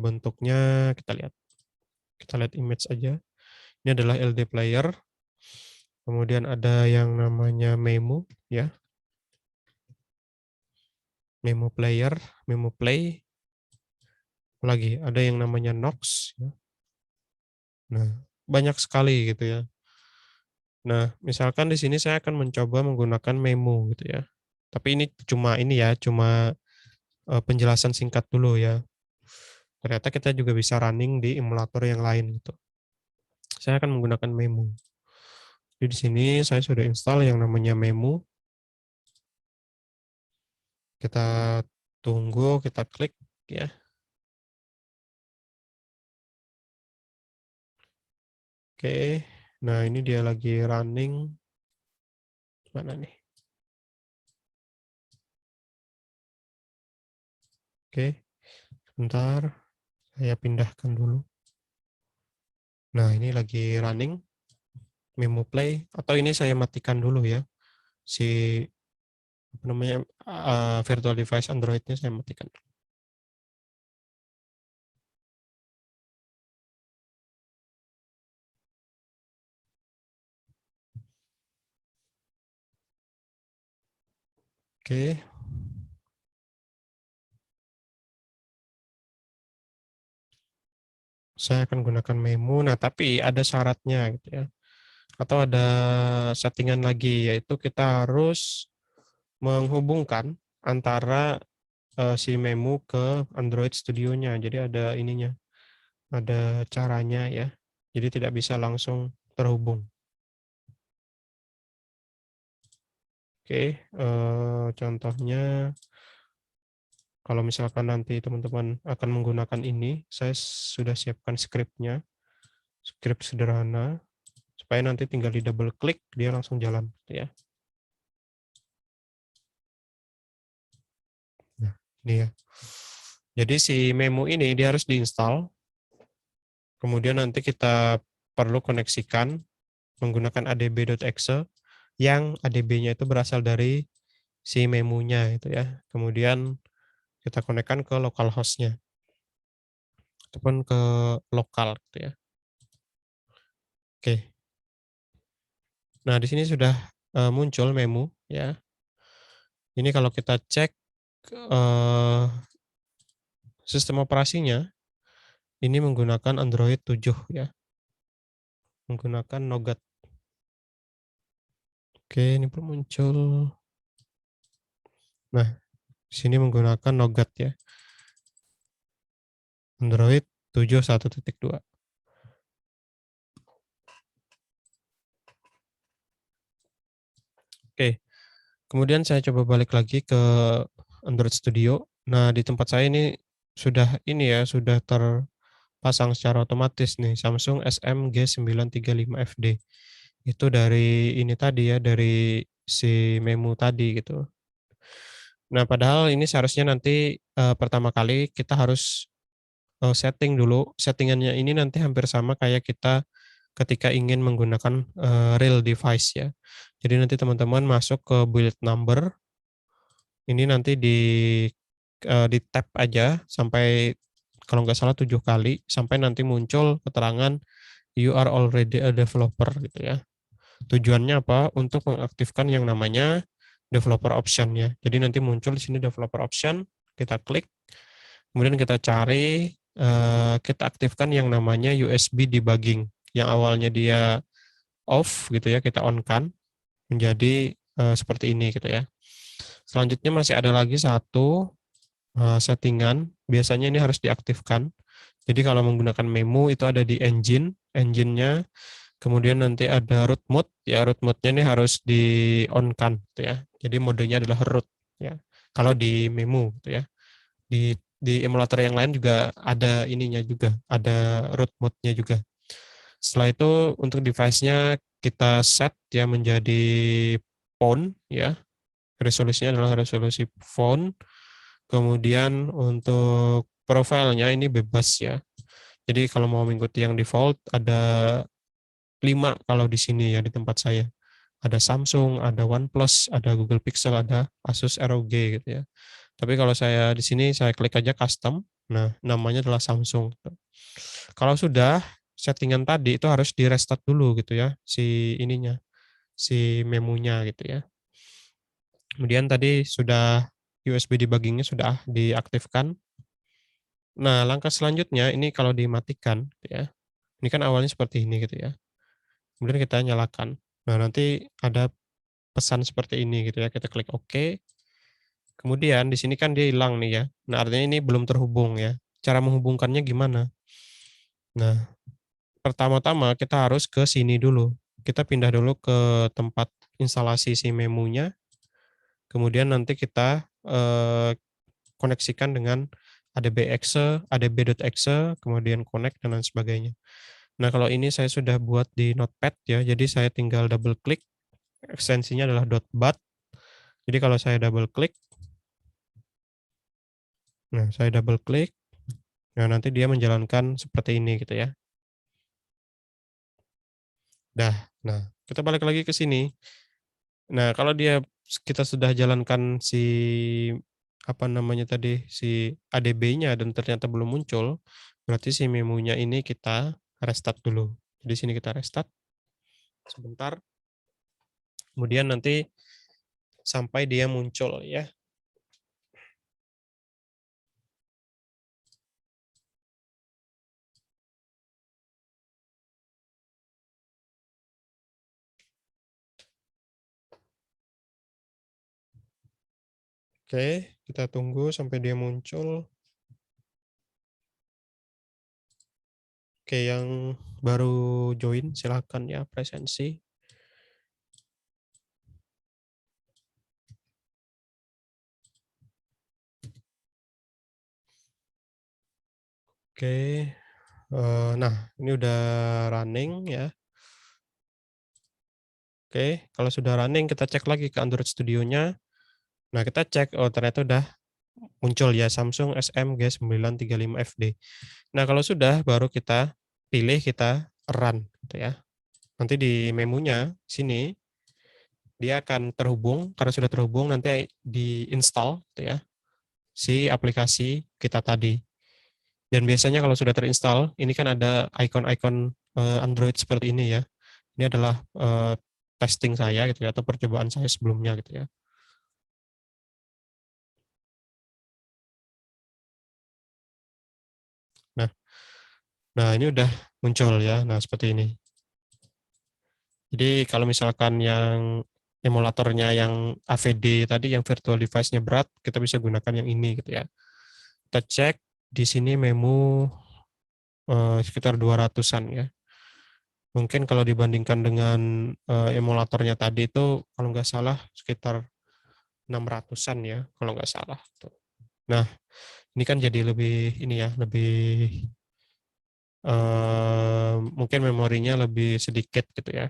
bentuknya kita lihat image aja. Ini adalah LD Player, kemudian ada yang namanya Memu ya, Memu Player, Memu Play, lagi ada yang namanya Nox ya. Nah, banyak sekali gitu ya. Nah, misalkan di sini saya akan mencoba menggunakan Memu gitu ya. Tapi ini cuma penjelasan singkat dulu ya. Ternyata kita juga bisa running di emulator yang lain gitu. Saya akan menggunakan Memu. Jadi di sini saya sudah install yang namanya Memu. Kita tunggu, kita klik ya. Oke. Nah, ini dia lagi running. Mana nih? Oke. Sebentar. Saya pindahkan dulu. Nah, ini lagi running Memu Play, atau ini saya matikan dulu ya. Si apa namanya, virtual device Android-nya saya matikan. Oke. Saya akan gunakan Memo. Nah, tapi ada syaratnya gitu ya. Atau ada settingan lagi, yaitu kita harus menghubungkan antara si Memo ke Android Studio-nya. Jadi ada ininya, ada caranya ya. Jadi tidak bisa langsung terhubung. Oke, contohnya kalau misalkan nanti teman-teman akan menggunakan ini, saya sudah siapkan skripnya, skrip sederhana, supaya nanti tinggal di double klik, dia langsung jalan. Gitu ya. Nah, ini ya. Jadi si Memo ini dia harus diinstal, kemudian nanti kita perlu koneksikan menggunakan adb.exe yang adb-nya itu berasal dari si Memonya itu ya. Kemudian kita konekkan ke localhost-nya ataupun ke lokal gitu ya. Oke. Nah, di sini sudah muncul Memo ya. Ini kalau kita cek sistem operasinya ini menggunakan Android 7 ya. Menggunakan Nougat. Oke, ini belum muncul. Nah, di sini menggunakan Nougat ya. Android 7.1.2. Oke, kemudian saya coba balik lagi ke Android Studio. Nah, di tempat saya ini sudah ini ya, sudah terpasang secara otomatis nih Samsung SMG935FD. Itu dari ini tadi ya, dari si memo tadi gitu. Nah, padahal ini seharusnya nanti, pertama kali kita harus, setting dulu. Settingannya ini nanti hampir sama kayak kita ketika ingin menggunakan, real device ya. Jadi nanti teman-teman masuk ke build number, ini nanti di-tap aja sampai kalau nggak salah 7 kali, sampai nanti muncul keterangan, "You are already a developer," gitu ya. Tujuannya apa? Untuk mengaktifkan yang namanya developer option ya. Jadi nanti muncul di sini developer option, kita klik, kemudian kita cari, kita aktifkan yang namanya USB debugging, yang awalnya dia off gitu ya, kita on-kan menjadi, seperti ini gitu ya. Selanjutnya masih ada lagi satu, settingan, biasanya ini harus diaktifkan. Jadi kalau menggunakan memo itu ada di engine, engine-nya, kemudian nanti ada root mode, ya root mode-nya ini harus di-on-kan gitu ya. Jadi modenya adalah root ya. Kalau di memo gitu ya. Di emulator yang lain juga ada ininya juga, ada root mode-nya juga. Setelah itu untuk device-nya kita set ya menjadi phone ya. Resolusinya adalah resolusi phone. Kemudian untuk profilnya ini bebas ya. Jadi kalau mau mengikuti yang default ada 5 kalau di sini ya di tempat saya. Ada Samsung, ada OnePlus, ada Google Pixel, ada Asus ROG gitu ya. Tapi kalau saya di sini saya klik aja custom. Nah, namanya adalah Samsung. Kalau sudah settingan tadi itu harus di restart dulu gitu ya si ininya, si memonya gitu ya. Kemudian tadi sudah USB debugging-nya sudah diaktifkan. Nah, langkah selanjutnya ini kalau dimatikan gitu ya. Ini kan awalnya seperti ini gitu ya. Kemudian kita nyalakan. Nah, nanti ada pesan seperti ini gitu ya. Kita klik OK. Kemudian di sini kan dia hilang nih ya. Nah, artinya ini belum terhubung ya. Cara menghubungkannya gimana? Nah, pertama-tama kita harus ke sini dulu. Kita pindah dulu ke tempat instalasi si memonya. Kemudian nanti kita koneksikan dengan ADB.exe, adb.exe, kemudian connect dan lain sebagainya. Nah, kalau ini saya sudah buat di Notepad ya, jadi saya tinggal double klik, ekstensinya adalah .bat. Jadi kalau saya double klik, nah saya double klik, nah nanti dia menjalankan seperti ini gitu ya. Nah kita balik lagi ke sini. Nah kalau kita sudah jalankan si apa namanya tadi si ADB-nya dan ternyata belum muncul, berarti si memonya ini kita restart dulu. Di sini kita restart sebentar, kemudian nanti sampai dia muncul ya. Oke, kita tunggu sampai dia muncul. Oke, yang baru join silakan ya presensi. Oke, nah ini udah running ya. Oke, kalau sudah running kita cek lagi ke Android Studio-nya. Nah kita cek, oh ternyata udah muncul ya Samsung SMG935FD. Nah kalau sudah baru kita pilih kita run gitu ya. Nanti di menunya sini dia akan terhubung, karena sudah terhubung nanti di-install gitu ya si aplikasi kita tadi. Dan biasanya kalau sudah terinstall, ini kan ada icon-icon Android seperti ini ya. Ini adalah testing saya gitu ya, atau percobaan saya sebelumnya gitu ya. Nah, nah ini udah muncul ya. Nah seperti ini. Jadi kalau misalkan yang emulatornya yang AVD tadi, yang virtual device-nya berat, kita bisa gunakan yang ini gitu ya. Kita cek di sini memo sekitar 200-an ya. Mungkin kalau dibandingkan dengan emulatornya tadi itu kalau nggak salah sekitar 600-an ya, kalau nggak salah. Tuh. Nah, ini kan jadi lebih ini ya, lebih mungkin memorinya lebih sedikit gitu ya.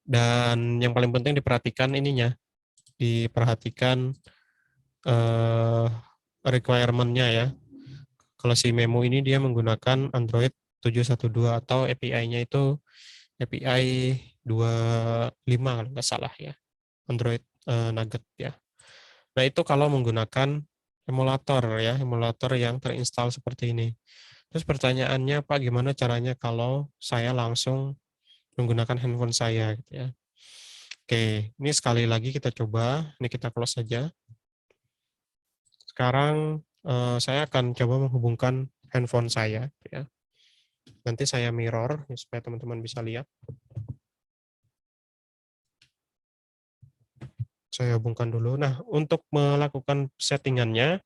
Dan yang paling penting diperhatikan ininya, diperhatikan eh, requirement-nya ya. Kalau si Memo ini dia menggunakan Android 712 atau API-nya itu API 25 kalau nggak salah ya. Android Nugget ya. Nah, itu kalau menggunakan emulator ya, emulator yang terinstall seperti ini. Terus pertanyaannya, Pak, gimana caranya kalau saya langsung menggunakan handphone saya gitu ya. Oke, ini sekali lagi kita coba, ini kita close saja. Sekarang saya akan coba menghubungkan handphone saya ya. Nanti saya mirror ya, supaya teman-teman bisa lihat. Saya hubungkan dulu. Nah, untuk melakukan settingannya,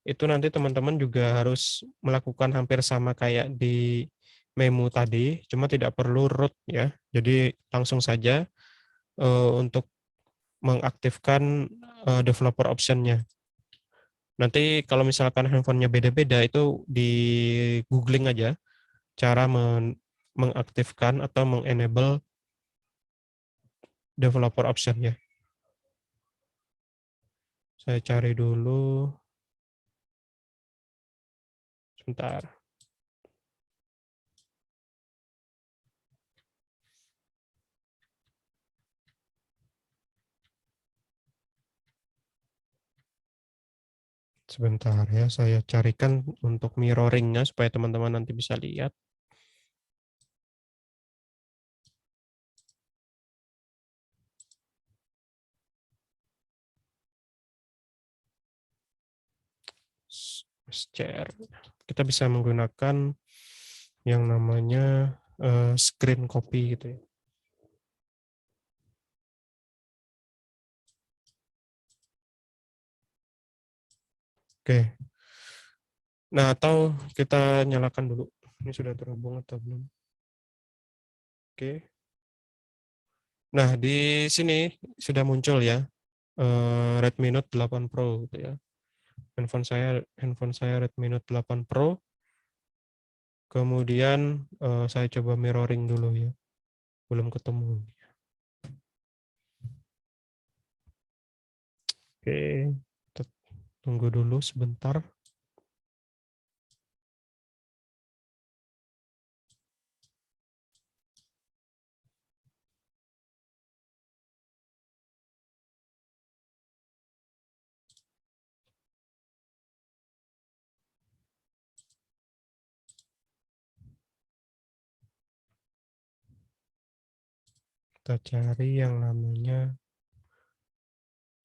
itu nanti teman-teman juga harus melakukan hampir sama kayak di memo tadi, cuma tidak perlu root ya. Jadi langsung saja untuk mengaktifkan developer option-nya. Nanti kalau misalkan handphonenya beda-beda itu di googling aja cara mengaktifkan atau mengenable developer option-nya. Saya cari dulu sebentar. Sebentar ya, saya carikan untuk mirroring-nya supaya teman-teman nanti bisa lihat. Share. Kita bisa menggunakan yang namanya screen copy gitu ya. Oke. Nah, atau kita nyalakan dulu. Ini sudah terhubung atau belum? Oke. Nah, di sini sudah muncul ya Redmi Note 8 Pro gitu ya. Handphone saya Redmi Note 8 Pro. Kemudian saya coba mirroring dulu ya. Belum ketemu. Oke, kita tunggu dulu sebentar. Kita cari yang namanya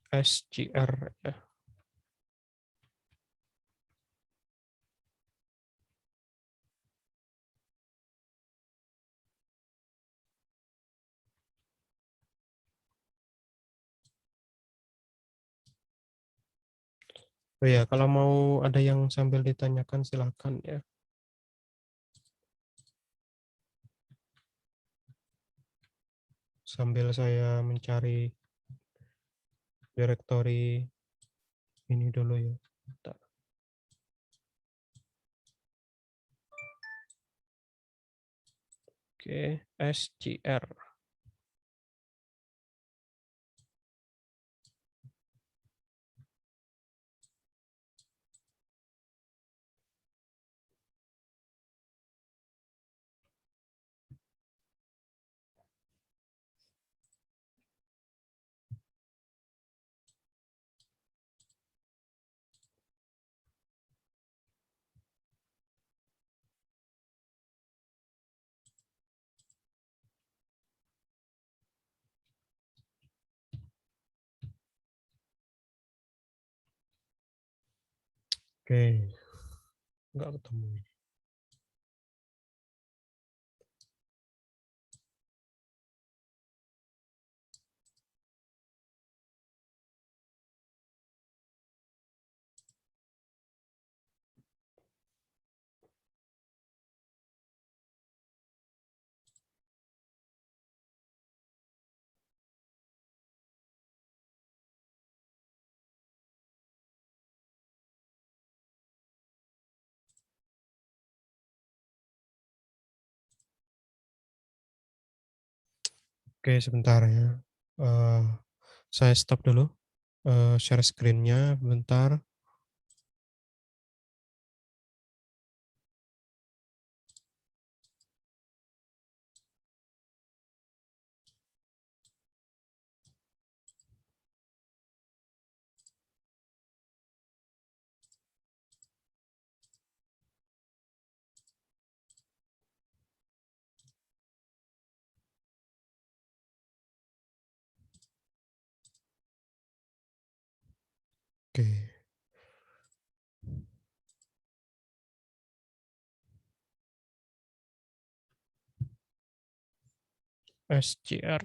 SGR ya. Oh ya, kalau mau ada yang sambil ditanyakan silakan ya. Sambil saya mencari direktori ini dulu ya. Bentar. Oke, SGR. Oke, nggak ketemu. Oke, sebentar ya. Eee, saya stop dulu, share screen-nya bentar. Oke, SCR.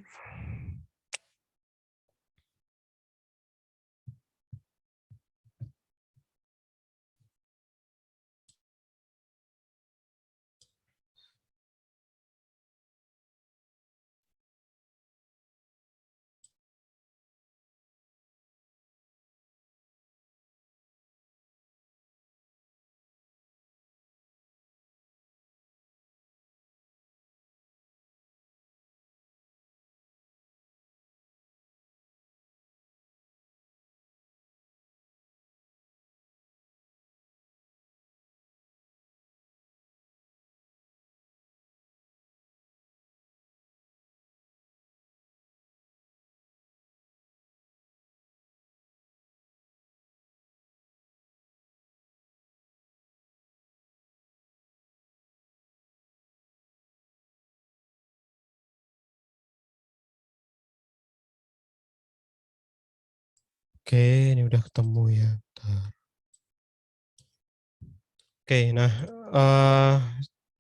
Oke, ini udah ketemu ya, bentar. Oke, nah,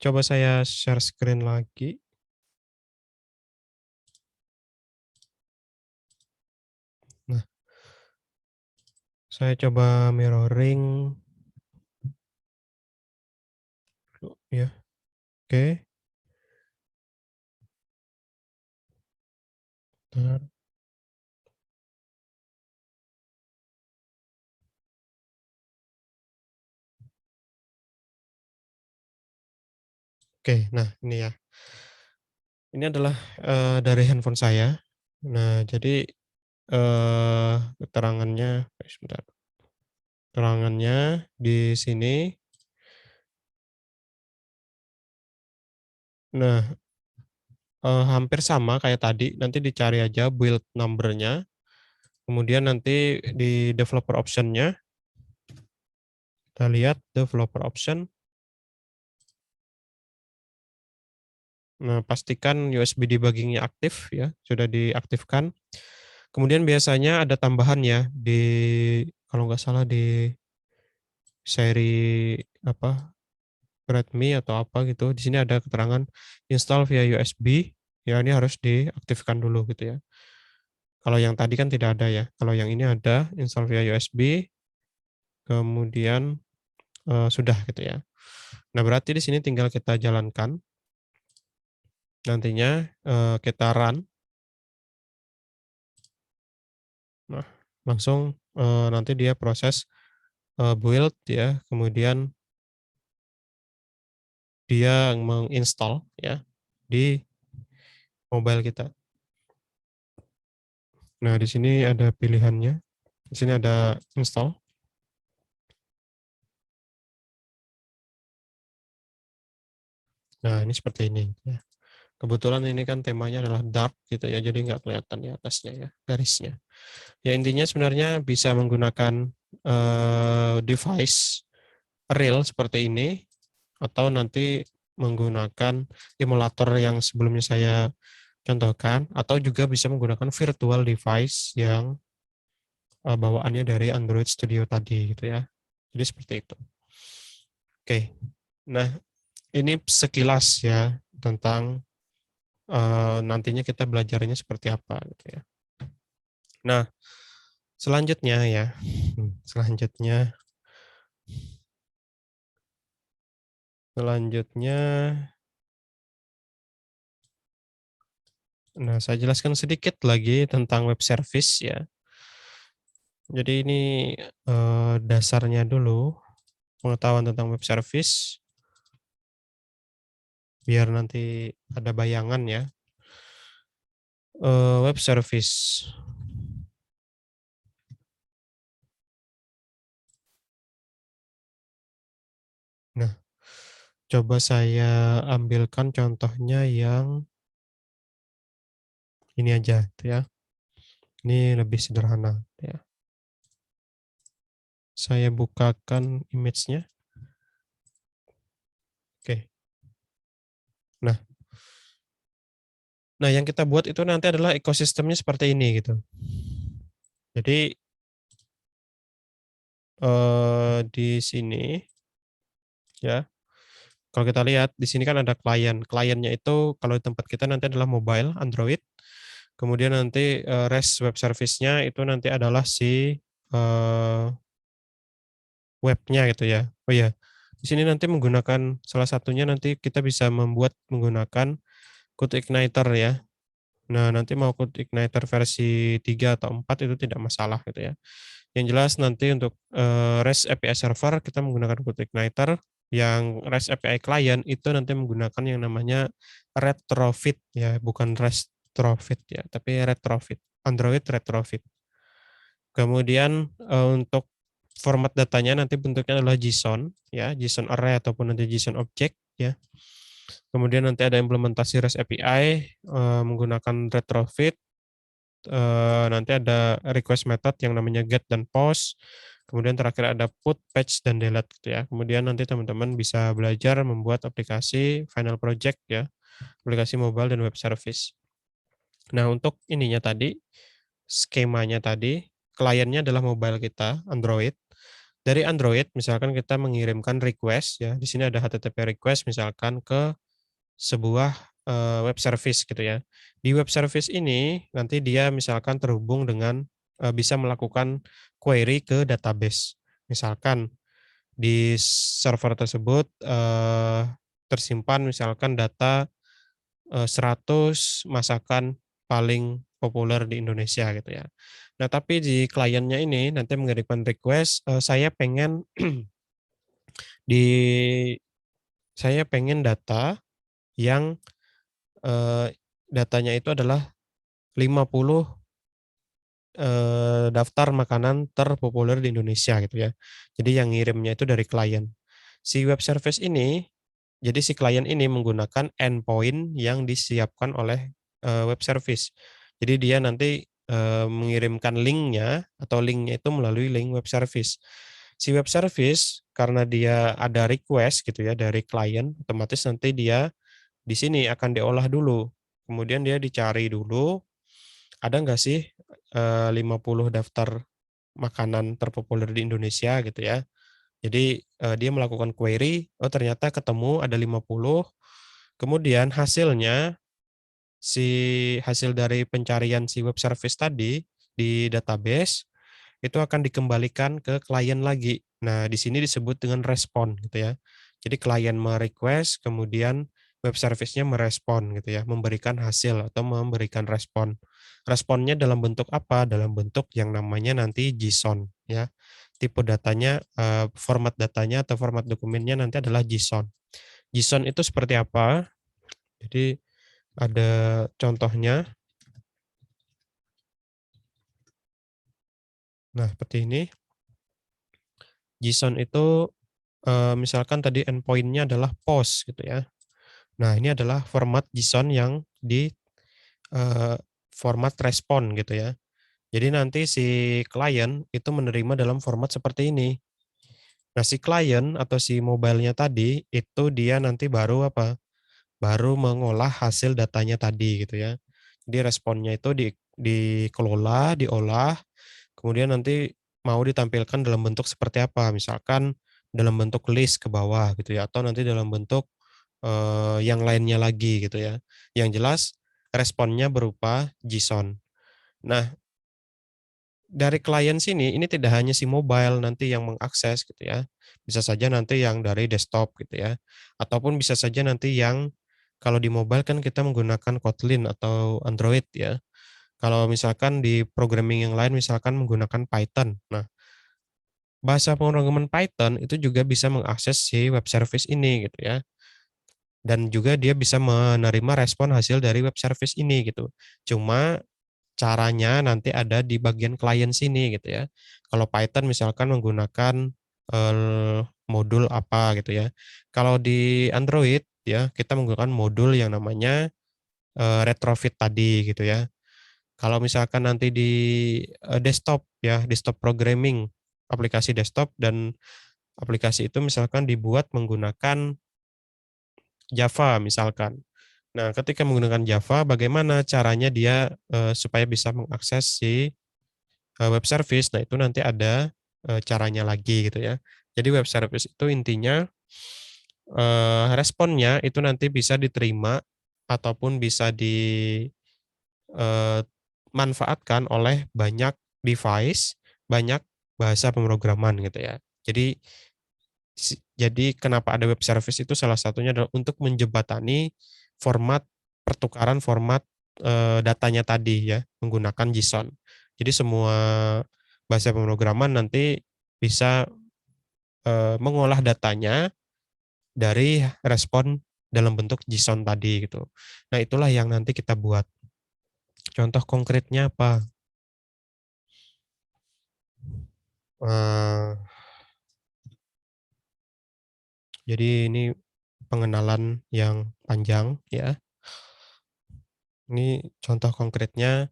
coba saya share screen lagi. Nah, saya coba mirroring dulu ya. Oke, bentar. Oke, nah ini ya. Ini adalah, dari handphone saya. Nah, jadi, keterangannya sebentar, keterangannya di sini. Nah, hampir sama kayak tadi, nanti dicari aja build number-nya, kemudian nanti di developer option-nya, kita lihat developer option. Nah, pastikan USB debugging-nya aktif ya, sudah diaktifkan. Kemudian biasanya ada tambahan ya di, kalau nggak salah di seri apa, Redmi atau apa gitu, di sini ada keterangan install via USB, ya ini harus diaktifkan dulu gitu ya. Kalau yang tadi kan tidak ada ya, kalau yang ini ada install via USB, kemudian, sudah gitu ya. Nah, berarti di sini tinggal kita jalankan, nantinya, kita run. Nah, langsung, nanti dia proses, build ya, kemudian dia menginstall ya, di mobile kita. Nah, di sini ada pilihannya, di sini ada install. Nah, ini seperti ini ya. Kebetulan ini kan temanya adalah dark gitu ya, jadi nggak kelihatan di atasnya ya, garisnya. Ya intinya sebenarnya bisa menggunakan, device real seperti ini, atau nanti menggunakan emulator yang sebelumnya saya contohkan, atau juga bisa menggunakan virtual device yang, bawaannya dari Android Studio tadi gitu ya. Jadi seperti itu. Oke. Nah, ini sekilas ya tentang, nantinya kita belajarnya seperti apa gitu ya. Nah, selanjutnya ya, selanjutnya selanjutnya, nah saya jelaskan sedikit lagi tentang web service ya. Jadi ini, dasarnya dulu, pengetahuan tentang web service, biar nanti ada bayangan ya. web service. Nah, coba saya ambilkan contohnya yang ini aja, gitu ya. Ini lebih sederhana, ya. Saya bukakan image-nya. Oke. Nah, yang kita buat itu nanti adalah ekosistemnya seperti ini gitu. Jadi di sini ya, kalau kita lihat di sini kan ada klien. Kliennya itu kalau di tempat kita nanti adalah mobile, Android. Kemudian nanti REST web service-nya itu nanti adalah si webnya gitu ya. Oh ya, di sini nanti menggunakan salah satunya nanti kita bisa membuat menggunakan Code Igniter ya. Nah, nanti mau Code Igniter versi 3 atau 4 itu tidak masalah gitu ya. Yang jelas nanti untuk REST API server kita menggunakan Code Igniter, yang REST API client itu nanti menggunakan yang namanya retrofit ya, bukan retrofit ya, tapi retrofit. Android retrofit. Kemudian untuk format datanya nanti bentuknya adalah JSON ya, JSON array ataupun nanti JSON object ya. Kemudian nanti ada implementasi REST API menggunakan retrofit. Nanti ada request method yang namanya get dan post. Kemudian terakhir ada put, patch, dan delete gitu ya. Kemudian nanti teman-teman bisa belajar membuat aplikasi final project ya, aplikasi mobile dan web service. Nah, untuk ininya tadi, skemanya tadi, kliennya adalah mobile kita, Android. Dari Android, misalkan kita mengirimkan request ya, di sini ada HTTP request misalkan ke sebuah web service gitu ya. Di web service ini nanti dia misalkan terhubung dengan bisa melakukan query ke database. Misalkan di server tersebut tersimpan misalkan data 100 masakan paling populer di Indonesia gitu ya. Nah, tapi di kliennya ini nanti mengirimkan request, saya pengen di saya pengen data yang datanya itu adalah 50 daftar makanan terpopuler di Indonesia gitu ya. Jadi yang ngirimnya itu dari klien. Si web service ini, jadi si klien ini menggunakan endpoint yang disiapkan oleh web service. Jadi dia nanti mengirimkan linknya atau linknya itu melalui link web service. Si web service karena dia ada request gitu ya dari klien, otomatis nanti dia di sini akan diolah dulu. Kemudian dia dicari dulu, ada nggak sih 50 daftar makanan terpopuler di Indonesia gitu ya. Jadi dia melakukan query, oh ternyata ketemu ada 50. Kemudian hasilnya, hasil dari pencarian si web service tadi di database itu akan dikembalikan ke klien lagi. Nah, di sini disebut dengan respon gitu ya. Jadi klien merequest, kemudian web service-nya merespon gitu ya, memberikan hasil atau memberikan respon. Responnya dalam bentuk apa? Dalam bentuk yang namanya nanti JSON ya. Tipe datanya, format datanya atau format dokumennya nanti adalah JSON. JSON itu seperti apa? Jadi ada contohnya. Nah, seperti ini. JSON itu misalkan tadi endpoint-nya adalah post gitu ya. Nah, ini adalah format JSON yang di eee, format respon gitu ya. Jadi nanti si klien itu menerima dalam format seperti ini. Nah, si klien atau si mobile-nya tadi, itu dia nanti baru apa, baru mengolah hasil datanya tadi gitu ya. Jadi responnya itu dikelola, diolah, kemudian nanti mau ditampilkan dalam bentuk seperti apa, misalkan dalam bentuk list ke bawah gitu ya, atau nanti dalam bentuk yang lainnya lagi gitu ya. Yang jelas responnya berupa JSON. Nah, dari klien sini ini tidak hanya si mobile nanti yang mengakses gitu ya. Bisa saja nanti yang dari desktop gitu ya. Ataupun bisa saja nanti yang kalau di mobile kan kita menggunakan Kotlin atau Android ya. Kalau misalkan di programming yang lain misalkan menggunakan Python. Nah, bahasa pemrograman Python itu juga bisa mengakses si web service ini gitu ya. dan juga dia bisa menerima respon hasil dari web service ini gitu. Cuma caranya nanti ada di bagian klien sini gitu ya. Kalau Python misalkan menggunakan modul apa gitu ya. Kalau di Android ya kita menggunakan modul yang namanya retrofit tadi gitu ya. Kalau misalkan nanti di desktop ya, desktop programming, aplikasi desktop dan aplikasi itu misalkan dibuat menggunakan Java misalkan. Nah, ketika menggunakan Java, bagaimana caranya dia supaya bisa mengakses si web service? Nah, itu nanti ada caranya lagi gitu ya. Jadi web service itu intinya responnya itu nanti bisa diterima ataupun bisa dimanfaatkan oleh banyak device, banyak bahasa pemrograman gitu ya. Jadi jadi kenapa ada web service itu salah satunya adalah untuk menjembatani format pertukaran format, datanya tadi ya, menggunakan JSON. Jadi semua bahasa pemrograman nanti bisa, mengolah datanya dari respon dalam bentuk JSON tadi gitu. Nah, itulah yang nanti kita buat. Contoh konkretnya apa? Eee, jadi ini pengenalan yang panjang ya. Ini contoh konkretnya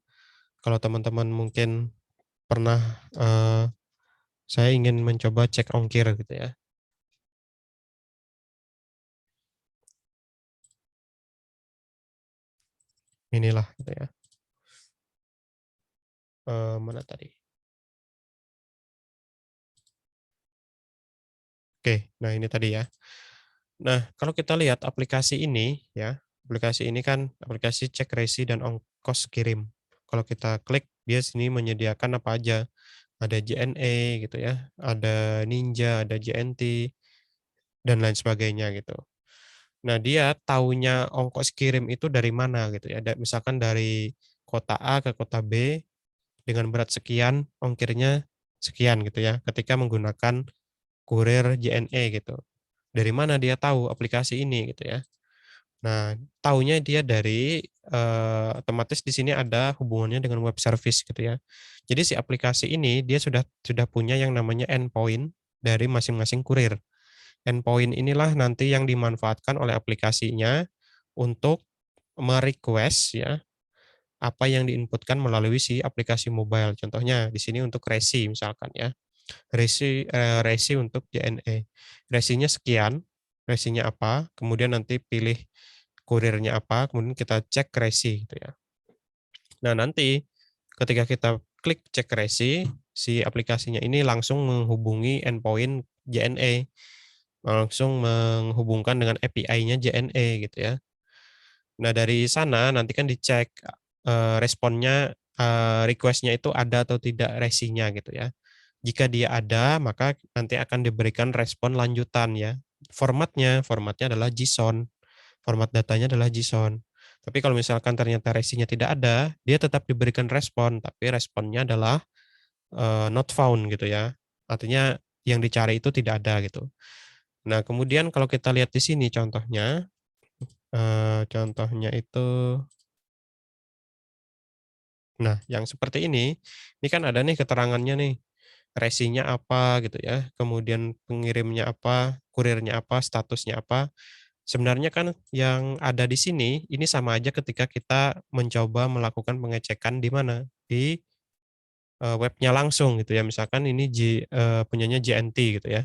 kalau teman-teman mungkin pernah, saya ingin mencoba cek ongkir gitu ya, inilah gitu ya, mana tadi? Oke, nah ini tadi ya. Nah, kalau kita lihat aplikasi ini ya, aplikasi ini kan aplikasi cek resi dan ongkos kirim. Kalau kita klik, dia sini menyediakan apa aja, ada JNE gitu ya, ada Ninja, ada JNT, dan lain sebagainya gitu. Nah, dia taunya ongkos kirim itu dari mana gitu ya, misalkan dari kota A ke kota B dengan berat sekian, ongkirnya sekian gitu ya, ketika menggunakan kurir JNE gitu. Dari mana dia tahu aplikasi ini gitu ya. Nah, taunya dia dari, otomatis di sini ada hubungannya dengan web service gitu ya. Jadi si aplikasi ini dia sudah punya yang namanya endpoint dari masing-masing kurir. Endpoint inilah nanti yang dimanfaatkan oleh aplikasinya untuk me-request ya, apa yang diinputkan melalui si aplikasi mobile. Contohnya di sini untuk resi misalkan ya, resi untuk JNE. Resinya sekian, resinya apa, kemudian nanti pilih kurirnya apa, kemudian kita cek resi gitu ya. Nah, nanti ketika kita klik cek resi, si aplikasinya ini langsung menghubungi endpoint JNE, langsung menghubungkan dengan API-nya JNE gitu ya. Nah, dari sana nanti kan dicek, responnya, request-nya itu ada atau tidak resinya gitu ya. Jika dia ada, maka nanti akan diberikan respon lanjutan ya. Formatnya adalah JSON, format datanya adalah JSON. Tapi kalau misalkan ternyata resinya tidak ada, dia tetap diberikan respon, tapi responnya adalah, not found gitu ya. Artinya yang dicari itu tidak ada gitu. Nah, kemudian kalau kita lihat di sini contohnya itu nah, yang seperti ini kan ada nih keterangannya nih, resinya apa gitu ya, kemudian pengirimnya apa, kurirnya apa, statusnya apa. Sebenarnya kan yang ada di sini, ini sama aja ketika kita mencoba melakukan pengecekan di mana, di, webnya langsung gitu ya, misalkan ini punyanya JNT gitu ya,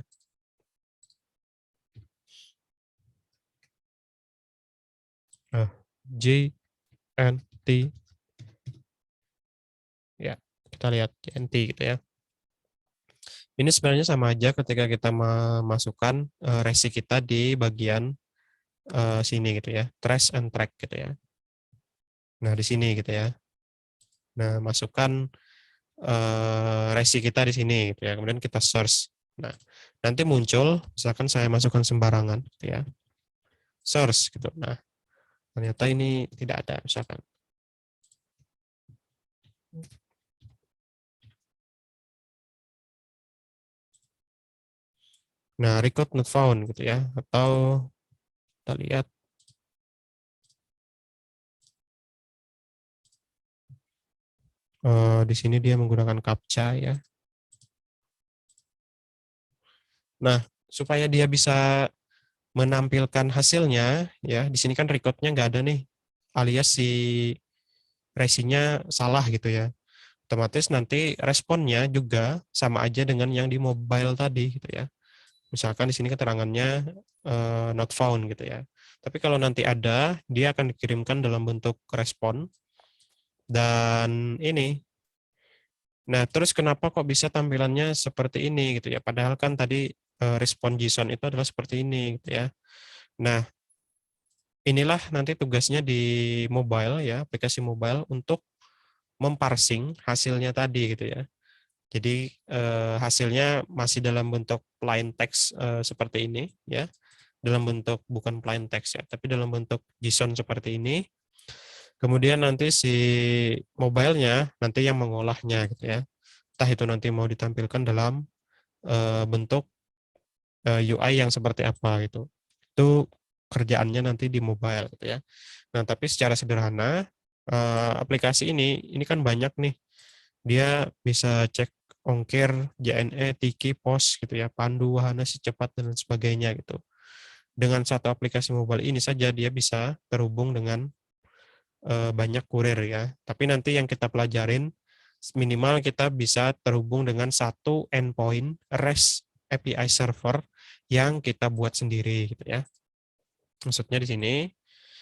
eh, JNT ya, kita lihat JNT gitu ya. Ini sebenarnya sama aja ketika kita memasukkan, resi kita di bagian sini gitu ya, trace and track gitu ya. Nah, di sini gitu ya. Nah, masukkan, resi kita di sini gitu ya, kemudian kita search. Nah, nanti muncul misalkan saya masukkan sembarangan gitu ya, search gitu. Nah, ternyata ini tidak ada misalkan. Nah, record not found gitu ya, atau kita lihat, Di sini dia menggunakan CAPTCHA ya. Nah, supaya dia bisa menampilkan hasilnya ya, di sini kan recordnya nggak ada nih, alias si resinya salah gitu ya. Otomatis nanti responnya juga sama aja dengan yang di mobile tadi gitu ya. Misalkan di sini keterangannya not found gitu ya. Tapi kalau nanti ada, dia akan dikirimkan dalam bentuk respon dan ini. Nah, terus kenapa kok bisa tampilannya seperti ini gitu ya? Padahal kan tadi respon JSON itu adalah seperti ini gitu ya. Nah, inilah nanti tugasnya di mobile ya, aplikasi mobile untuk memparsing hasilnya tadi gitu ya. Jadi hasilnya masih dalam bentuk plain text seperti ini ya, dalam bentuk bukan plain text ya, tapi dalam bentuk JSON seperti ini. Kemudian nanti si mobile-nya nanti yang mengolahnya gitu ya. Entah itu nanti mau ditampilkan dalam bentuk UI yang seperti apa gitu. Itu kerjaannya nanti di mobile gitu ya. Nah, tapi secara sederhana aplikasi ini kan banyak nih. Dia bisa cek ongkir, JNE, Tiki, Pos gitu ya, Pandu, Wahana, Secepat dan lain sebagainya gitu. Dengan satu aplikasi mobile ini saja dia bisa terhubung dengan banyak kurir ya. Tapi nanti yang kita pelajarin minimal kita bisa terhubung dengan satu endpoint REST API server yang kita buat sendiri gitu ya. Maksudnya di sini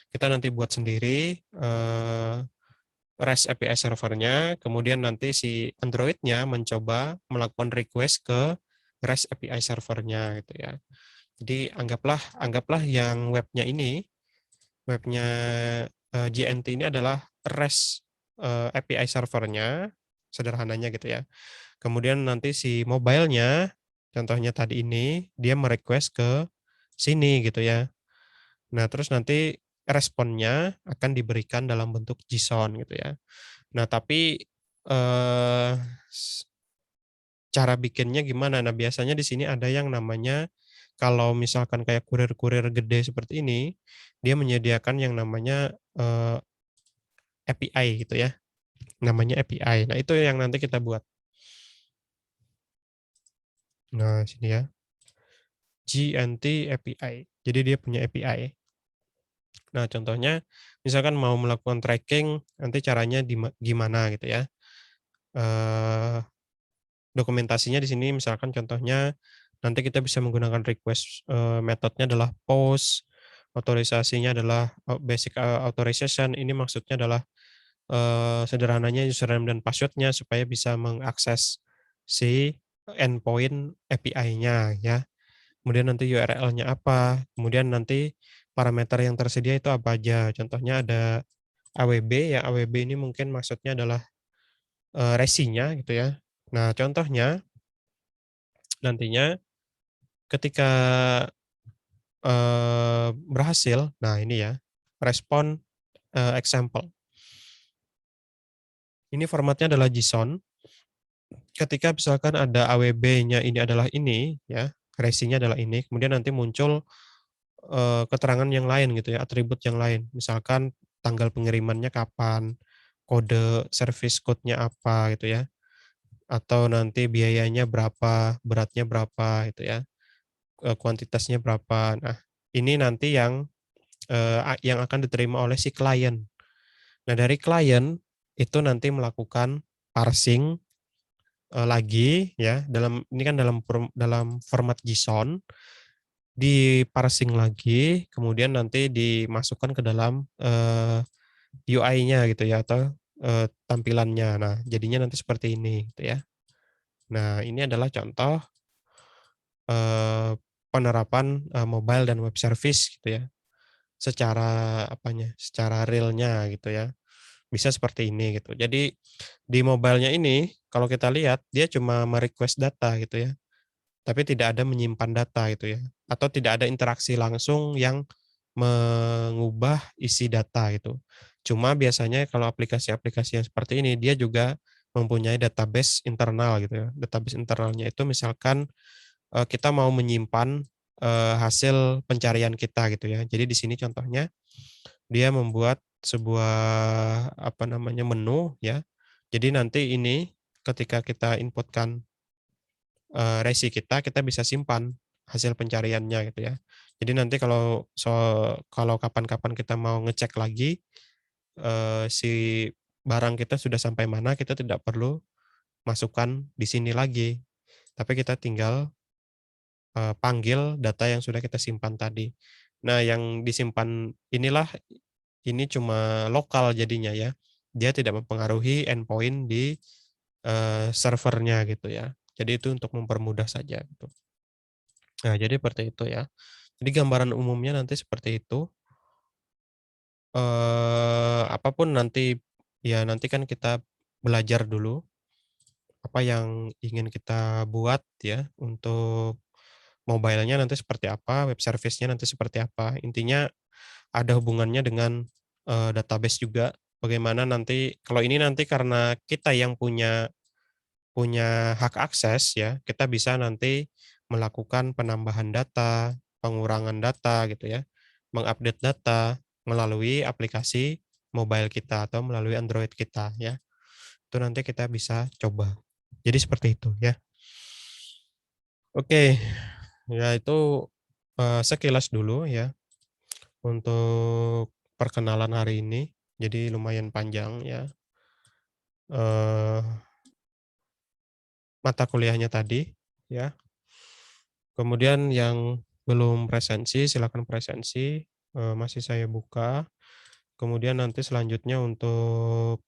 kita nanti buat sendiri REST API servernya, kemudian nanti si Android-nya mencoba melakukan request ke REST API servernya gitu ya. Jadi anggaplah yang webnya GNT ini adalah REST API servernya, sederhananya gitu ya. Kemudian nanti si mobile-nya, contohnya tadi ini, dia merequest ke sini gitu ya. Nah, terus nanti responnya akan diberikan dalam bentuk JSON gitu ya. Nah, tapi eh, cara bikinnya gimana? Nah, biasanya di sini ada yang namanya kalau misalkan kayak kurir-kurir gede seperti ini, dia menyediakan yang namanya API gitu ya. Namanya API. Nah, itu yang nanti kita buat. Nah, sini ya. GNT API. Jadi dia punya API. Nah, contohnya misalkan mau melakukan tracking, nanti caranya gimana gitu ya. Eh, dokumentasinya di sini misalkan contohnya nanti kita bisa menggunakan request metodenya adalah post, otorisasinya adalah basic authorization. Ini maksudnya adalah sederhananya username dan password-nya supaya bisa mengakses si endpoint API-nya ya. Kemudian nanti URL-nya apa, kemudian nanti parameter yang tersedia itu apa aja. Contohnya ada AWB, ya AWB ini mungkin maksudnya adalah resinya gitu ya. Nah, contohnya nantinya ketika berhasil, nah ini ya, respon example. Ini formatnya adalah JSON. Ketika misalkan ada AWB-nya ini adalah ini, ya, resinya adalah ini, kemudian nanti muncul keterangan yang lain gitu ya, atribut yang lain. Misalkan tanggal pengirimannya kapan, kode service code-nya apa gitu ya, atau nanti biayanya berapa, beratnya berapa gitu ya, kuantitasnya berapa. Nah, ini nanti yang akan diterima oleh si klien. Nah, dari klien itu nanti melakukan parsing lagi ya, ini kan dalam format JSON, diparsing lagi, kemudian nanti dimasukkan ke dalam UI-nya gitu ya atau tampilannya. Nah, jadinya nanti seperti ini gitu ya. Nah, ini adalah contoh penerapan mobile dan web service gitu ya. Secara apanya? Secara realnya gitu ya. Bisa seperti ini gitu. Jadi di mobile-nya ini kalau kita lihat dia cuma merequest data gitu ya. Tapi tidak ada menyimpan data gitu ya. Atau tidak ada interaksi langsung yang mengubah isi data itu. Cuma biasanya kalau aplikasi-aplikasi yang seperti ini dia juga mempunyai database internal gitu ya. Database internalnya itu misalkan kita mau menyimpan hasil pencarian kita gitu ya. Jadi di sini contohnya dia membuat sebuah apa namanya menu ya. Jadi nanti ini ketika kita inputkan resi kita bisa simpan hasil pencariannya gitu ya. Jadi nanti kalau kapan-kapan kita mau ngecek lagi si barang kita sudah sampai mana, kita tidak perlu masukkan di sini lagi, tapi kita tinggal panggil data yang sudah kita simpan tadi. Nah, yang disimpan ini cuma lokal jadinya ya. Dia tidak mempengaruhi endpoint di servernya gitu ya. Jadi itu untuk mempermudah saja gitu. Nah, jadi seperti itu ya. Jadi gambaran umumnya nanti seperti itu. Apapun nanti ya nanti kan kita belajar dulu apa yang ingin kita buat ya untuk mobile-nya nanti seperti apa, web service-nya nanti seperti apa. Intinya ada hubungannya dengan database juga. Bagaimana nanti kalau ini nanti karena kita yang punya punya hak akses ya, kita bisa nanti melakukan penambahan data, pengurangan data gitu ya, mengupdate data melalui aplikasi mobile kita atau melalui Android kita ya. Itu nanti kita bisa coba. Jadi seperti itu ya. Oke, ya itu sekilas dulu ya untuk perkenalan hari ini. Jadi lumayan panjang ya. Eh, Mata kuliahnya tadi ya. Kemudian yang belum presensi, silakan presensi, masih saya buka. Kemudian nanti selanjutnya untuk,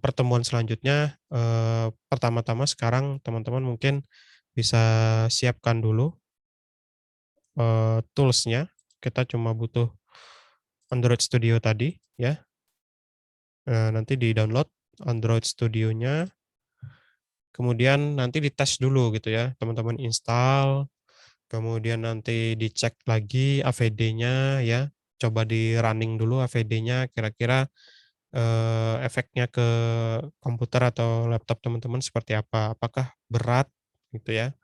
pertemuan selanjutnya, pertama-tama sekarang teman-teman mungkin bisa siapkan dulu, tools-nya. Kita cuma butuh Android Studio tadi ya, nanti di-download Android Studio-nya, kemudian nanti dites dulu gitu ya, teman-teman install. Kemudian nanti dicek lagi AVD-nya ya, coba di-running dulu AVD-nya kira-kira, efeknya ke komputer atau laptop teman-teman seperti apa, apakah berat gitu ya.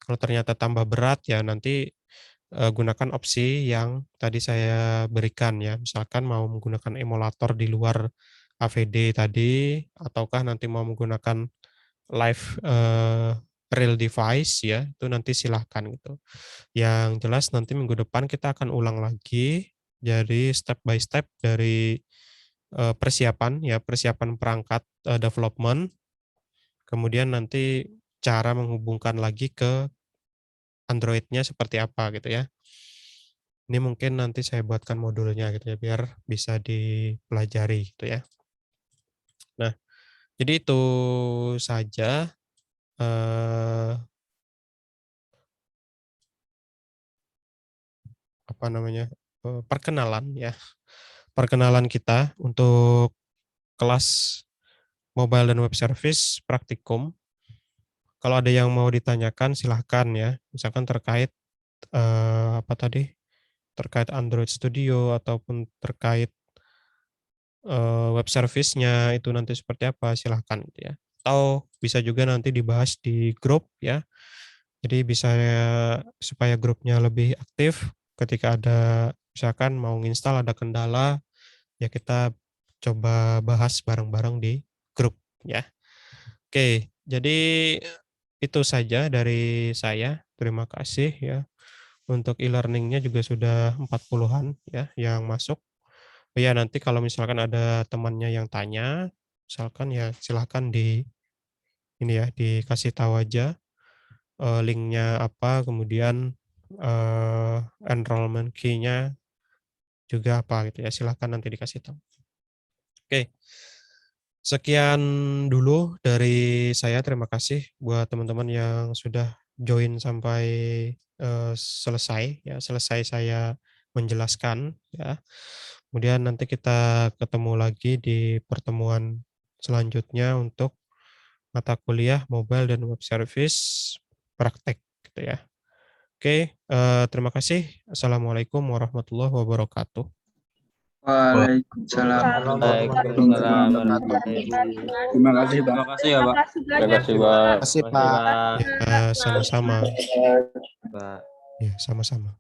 Kalau ternyata tambah berat ya nanti, gunakan opsi yang tadi saya berikan ya, misalkan mau menggunakan emulator di luar AVD tadi, ataukah nanti mau menggunakan live, real device ya, itu nanti silahkan gitu. Yang jelas nanti minggu depan kita akan ulang lagi, jadi step by step dari, persiapan ya, persiapan perangkat, development, kemudian nanti cara menghubungkan lagi ke Android-nya seperti apa gitu ya. Ini mungkin nanti saya buatkan modulnya gitu ya, biar bisa dipelajari gitu ya. Nah, jadi itu saja, eee, apa namanya, perkenalan ya, perkenalan kita untuk kelas mobile dan web service praktikum. Kalau ada yang mau ditanyakan silahkan ya, misalkan terkait, apa tadi, terkait Android Studio ataupun terkait, web service-nya itu nanti seperti apa, silahkan gitu ya. Atau bisa juga nanti dibahas di grup ya, jadi bisa supaya grupnya lebih aktif ketika ada misalkan mau nginstal ada kendala, ya kita coba bahas bareng-bareng di grup ya. Oke, jadi itu saja dari saya. Terima kasih ya. Untuk e-learning-nya juga sudah 40-an ya yang masuk. Oh ya, nanti kalau misalkan ada temannya yang tanya, misalkan ya silahkan ini ya, dikasih tahu aja, link-nya apa, kemudian, enrollment key-nya juga apa gitu ya, silahkan nanti dikasih tahu. Oke. Sekian dulu dari saya, terima kasih buat teman-teman yang sudah join sampai, selesai ya, selesai saya menjelaskan ya. Kemudian nanti kita ketemu lagi di pertemuan selanjutnya untuk mata kuliah mobile dan web service praktek gitu ya. Oke, terima kasih. Assalamualaikum warahmatullahi wabarakatuh. Waalaikumsalam warahmatullahi Waalaikumsalam wabarakatuh. warahmatullahi wabarakatuh. Terima kasih, Bang. Terima kasih ya, Pak. Terima kasih, Pak. Terima Terima kasih, kasih, Pak. Pak. Ya, sama-sama. Pak. Ya, sama-sama.